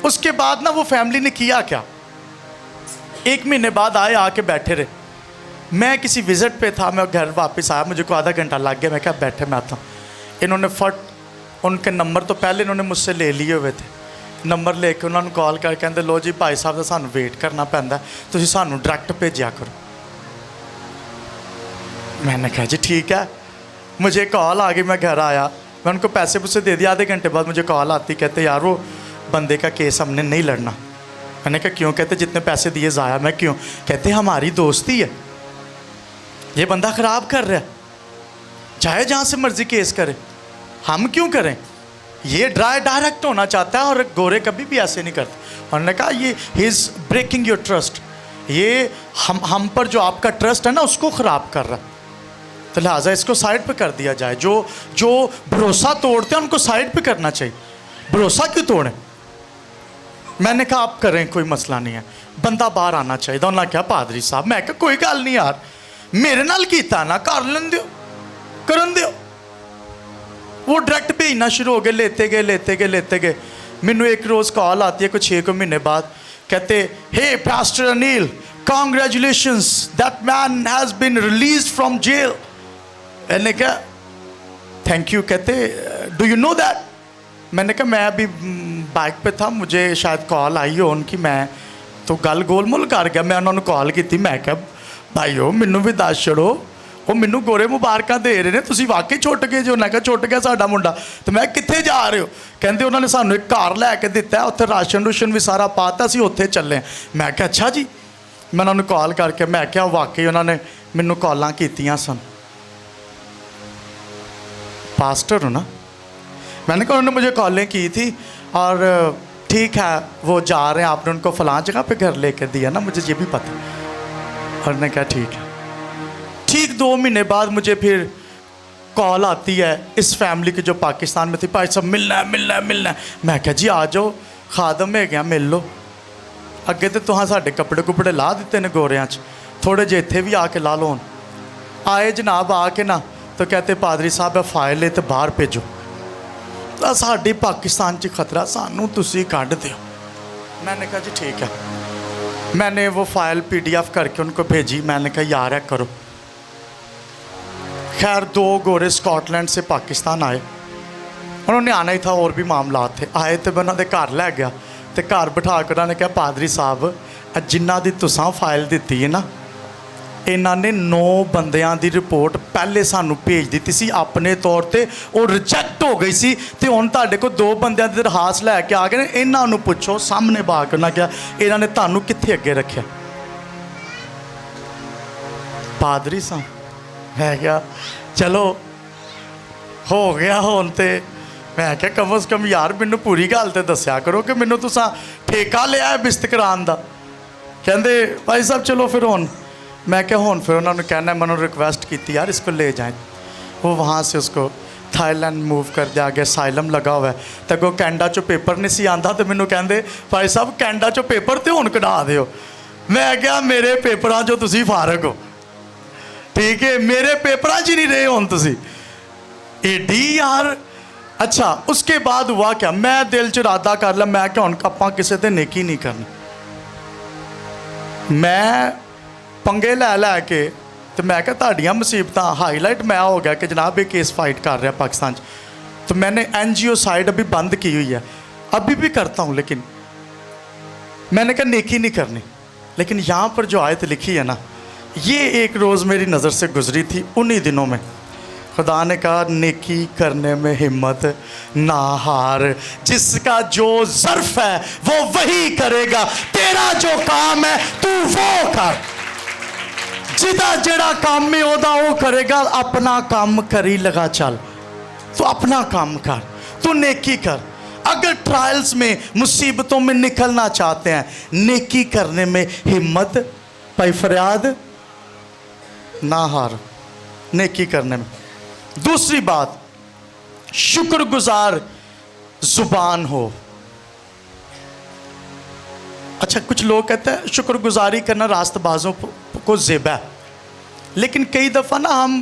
उसके बाद ना वो फैमिली ने किया क्या, 1 महीने बाद आए, आके बैठे रहे। मैं किसी विज़िट पे था, मैं घर वापस आया, मुझे को आधा घंटा लग गया। मैं क्या बैठे मैं आता हूँ। इन्होंने फट उनके नंबर तो पहले इन्होंने मुझसे ले लिए हुए थे, नंबर लेके उन्होंने कॉल कर कहते लो जी भाई साहब का सानू वेट करना पैंदा, तुसीं सानू डायरैक्ट भेजा करो। मैंने कहा जी ठीक है। मुझे कॉल आ गई, मैं घर आया, मैं उनको पैसे पुसे दे दिया। आधे घंटे बाद मुझे कॉल आती, कहते यार वो बंदे का केस हमने नहीं लड़ना। मैंने कहा क्यों? कहते जितने पैसे दिए ज़ाया। मैं क्यों? कहते हमारी दोस्ती है, ये बंदा ख़राब कर रहा है, चाहे जहाँ से मर्ज़ी केस करे, हम क्यों करें? ये डायरेक्ट होना चाहता है और गोरे कभी भी ऐसे नहीं करते। उन्होंने कहा ये ही इज़ ब्रेकिंग योर ट्रस्ट, ये हम पर जो आपका ट्रस्ट है ना उसको ख़राब कर रहा है। تو لہٰذا اس کو سائڈ پہ کر دیا جائے. جو بھروسہ توڑتے ہیں ان کو سائڈ پہ کرنا چاہیے. بھروسہ کیوں توڑیں؟ میں نے کہا آپ کریں کوئی مسئلہ نہیں ہے, بندہ باہر آنا چاہیے. انہوں نے کہا پادری صاحب, میں کہا کوئی گل نہیں یار, میرے نال کیتا نا, کر لین دیو, کرن دیو. وہ ڈائریکٹ بھیجنا شروع ہو گئے, لیتے گئے. مینو ایک روز کال آتی ہے کچھ 6 مہینے بعد, کہتے ہے pastor Anil congratulations that man has been released from jail. میں نے کہا تھینک یو. کہتے ڈو یو نو دیٹ؟ میں نے کہا میں ابھی بائک پہ تھا, مجھے شاید کال آئی ہو ان کی, میں تو گل گول مول کر گیا. میں انہوں نے کال کی تھی, میں کہا بھائیو مینو بھی دس چھڑو, وہ مینو گورے مبارکاں دے رہے ہیں, تسی واقعی چھٹ گئے جو. میں کہا چھٹ گیا ساڈا منڈا. تو میں کتنے جا رہے ہو؟ کہتے انہوں نے سانو ایک گھر لے کے دیتا ہے, اتنے راشن بھی سارا پاتا, اسی اتنے چلے. میں کہا اچھا جی. میں انہوں نے کال کر کے میں کہا واقعی انہوں نے مینو کالاں کیتیاں سن. پاسٹر ہو نا؟ میں نے کہا انہوں نے مجھے کالیں کی تھی اور ٹھیک ہے وہ جا رہے ہیں, آپ نے ان کو فلاں جگہ پہ گھر لے کے دیا نا, مجھے یہ بھی پتہ. اور نے کہا ٹھیک ہے. ٹھیک 2 مہینے بعد مجھے پھر کال آتی ہے اس فیملی کی جو پاکستان میں تھی, بھائی صاحب ملنا ہے. میں کہا جی آ جاؤ, خادم ہے گیا, مل لو. اگے تو تہاں ساڈے کپڑے لا دیتے نے گوریاں چ, تھوڑے جے اتنے بھی آ کے لا لو. آئے جناب آ کے نا تو کہتے پادری صاحب فائل ہے تو باہر بھیجو, ساڈی پاکستان چ خطرہ, سانوں تسی کڈ دیو. میں نے کہا جی ٹھیک ہے. میں نے وہ فائل PDF کر کے ان کو بھیجی. میں نے کہا یار ہے کرو. خیر 2 گورے اسکاٹ لینڈ سے پاکستان آئے, انہوں نے آنا ہی تھا, اور بھی معاملات تھے. آئے تو میں انہوں نے گھر لے گیا, تو گھر بٹھا کے انہوں نے کہا پادری صاحب جنہ دی تساں فائل دیتی ہے نا, انہوں نے 9 بندیاں دی رپورٹ پہلے سانو بھیج دیتی سی اپنے طور تے, اور ریجیکٹ ہو گئی سی. تے ہن تہاڈے کو 2 بندیاں دی درخواست لے کے آ گئے, انہاں نوں پوچھو سامنے با کے نہ کیا انہاں نے تانوں کتھے اگے رکھیا. پادری صاحب میں کیا چلو ہو گیا ہون تے. میں کہا کم از کم یار مینوں پوری گل تے دسیا کرو کہ مینوں تساں ٹھیکہ لیا ہے بست کران دا. کہندے بھائی صاحب چلو پھر ہون. میں کہا ہون پھر انہوں نے کہنا ہے, میں نے ریکویسٹ کی تھی یار اس کو لے جائیں. وہ وہاں سے اس کو تھائی لینڈ موو کر دیا, آگے اسائلم لگا ہوا ہے. تک وہ کینیڈا چو پیپر نہیں سی آندا, تو مینوں کہندے بھائی صاحب کینیڈا چو پیپر تے ہون کਢا دیو. میں کہا میرے پیپراں چو تسی فارغ ہو, ٹھیک ہے, میرے پیپراں چ نہیں رہے ہون تسی ایڈی یار. اچھا اس کے بعد ہوا کیا, میں دل چ ارادہ کر لیا, میں کہ ہن اپاں کسے تے نیکی نہیں کرنی. میں پنگے لے کے تو میں کہا تہاڈیاں مصیبتاں ہائی لائٹ میں ہو گیا کہ جناب یہ کیس فائٹ کر رہا پاکستان. تو میں نے NGO سائٹ ابھی بند کی ہوئی ہے, ابھی بھی کرتا ہوں, لیکن میں نے کہا نیکی نہیں کرنی. لیکن یہاں پر جو آیت لکھی ہے نا, یہ ایک روز میری نظر سے گزری تھی. انہی دنوں میں خدا نے کہا نیکی کرنے میں ہمت نہ ہار, جس کا جو ظرف ہے وہ وہی کرے گا, تیرا جو کام ہے تو وہ کر. جدا جڑا کام میں ہوتا وہ کرے گا, اپنا کام کری لگا چل. تو اپنا کام کر, تو نیکی کر. اگر ٹرائلز میں مصیبتوں میں نکلنا چاہتے ہیں, نیکی کرنے میں ہمت پائی فریاد نہ ہار, نیکی کرنے میں. دوسری بات, شکر گزار زبان ہو. اچھا کچھ لوگ کہتے ہیں شکر گزاری کرنا راست بازوں کو زیب ہے, لیکن کئی دفعہ نا ہم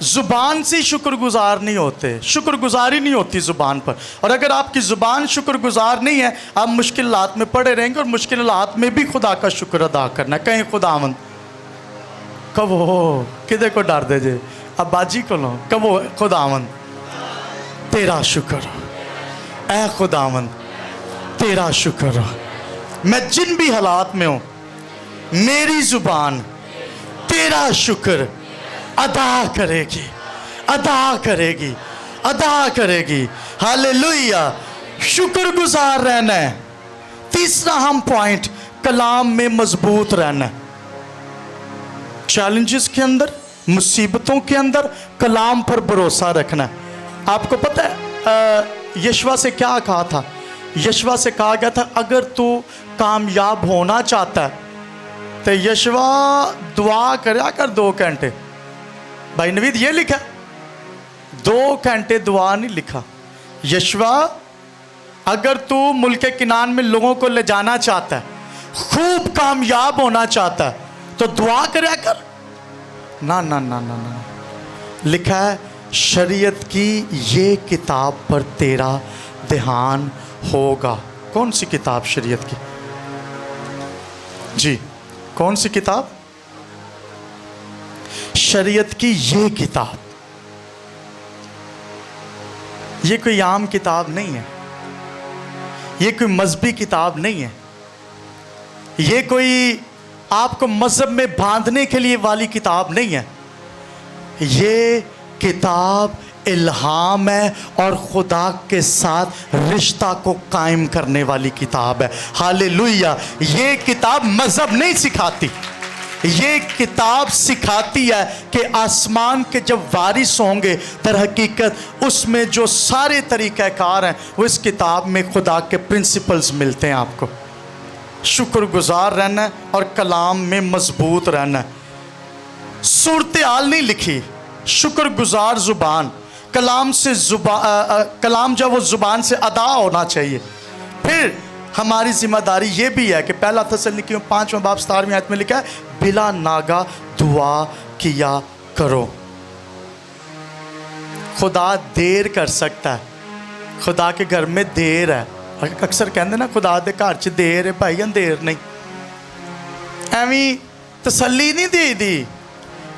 زبان سے شکر گزار نہیں ہوتے, شکر گزاری نہیں ہوتی زبان پر. اور اگر آپ کی زبان شکر گزار نہیں ہے, آپ مشکلات میں پڑے رہیں گے, اور مشکلات میں بھی خدا کا شکر ادا کرنا ہے. کہیں خداوند کب ہو کدے کو ڈر دے جے, اب باجی کو لو کب ہو خداوند تیرا شکر, اے خداوند تیرا شکر. میں جن بھی حالات میں ہوں, میری زبان تیرا شکر ادا کرے گی, ادا کرے گی, ادا کرے گی. ہاللیلویہ. شکر گزار رہنا ہے. تیسرا ہم پوائنٹ, کلام میں مضبوط رہنا ہے. چیلنجز کے اندر, مصیبتوں کے اندر کلام پر بھروسہ رکھنا ہے. آپ کو پتہ ہے یشوع سے کیا کہا تھا؟ یشوع سے کہا گیا تھا اگر تو کامیاب ہونا چاہتا ہے تو یشوع دعا کریا کر 2 گھنٹے. भाई नवीद ये लिखा, 2 घंटे दुआ नहीं लिखा। यशवा अगर तू मुल्क किनान में लोगों को ले जाना चाहता है, खूब कामयाब होना चाहता है, तो दुआ करया कर। ना ना ना ना ना, लिखा है शरीयत की ये किताब पर तेरा ध्यान होगा। कौन सी किताब शरीयत की? जी कौन सी किताब? शरीयत की ये किताब। ये कोई आम किताब नहीं है, ये कोई मजहबी किताब नहीं है, ये कोई आपको मजहब में बांधने के लिए वाली किताब नहीं है। ये किताब इल्हाम है और खुदा के साथ रिश्ता को कायम करने वाली किताब है। हालेलुया। ये किताब मजहब नहीं सिखाती, ये किताब सिखाती है कि आसमान के जब वारिस होंगे दर हकीकत उसमें जो सारे तरीक़ाकार हैं वो इस किताब में खुदा के प्रिंसिपल्स मिलते हैं। आपको शुक्रगुजार रहना है और कलाम में मजबूत रहना है। सूरत हाल नहीं लिखी, शुक्रगुजार ज़ुबान, कलाम से कलाम जब वो ज़ुबान से अदा होना चाहिए। फिर हमारी जिम्मेदारी ये भी है कि पहला थिस्सलुनीकियों 5वां बाब 17वीं आयत में लिखा है, बिला नागा दुआ किया करो। खुदा देर कर सकता है, खुदा के घर में देर है। अक्सर कहते ना खुदा दे घर च देर है, भाई अंधेर नहीं। एवं तसल्ली नहीं दे दी,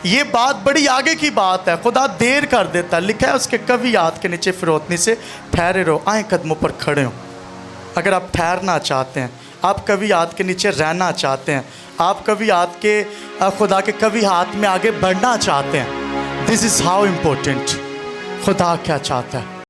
ये बात बड़ी आगे की बात है। खुदा देर कर देता है। लिखा है उसके कवियात के नीचे फिरौतनी से ठहरे रहो, आए कदमों पर खड़े हो। अगर आप ठहरना चाहते हैं, आप कवियात के नीचे रहना चाहते हैं, आप कवियात के खुदा के कवि हाथ में आगे बढ़ना चाहते हैं, दिस इज़ हाउ इम्पोर्टेंट। खुदा क्या चाहता है?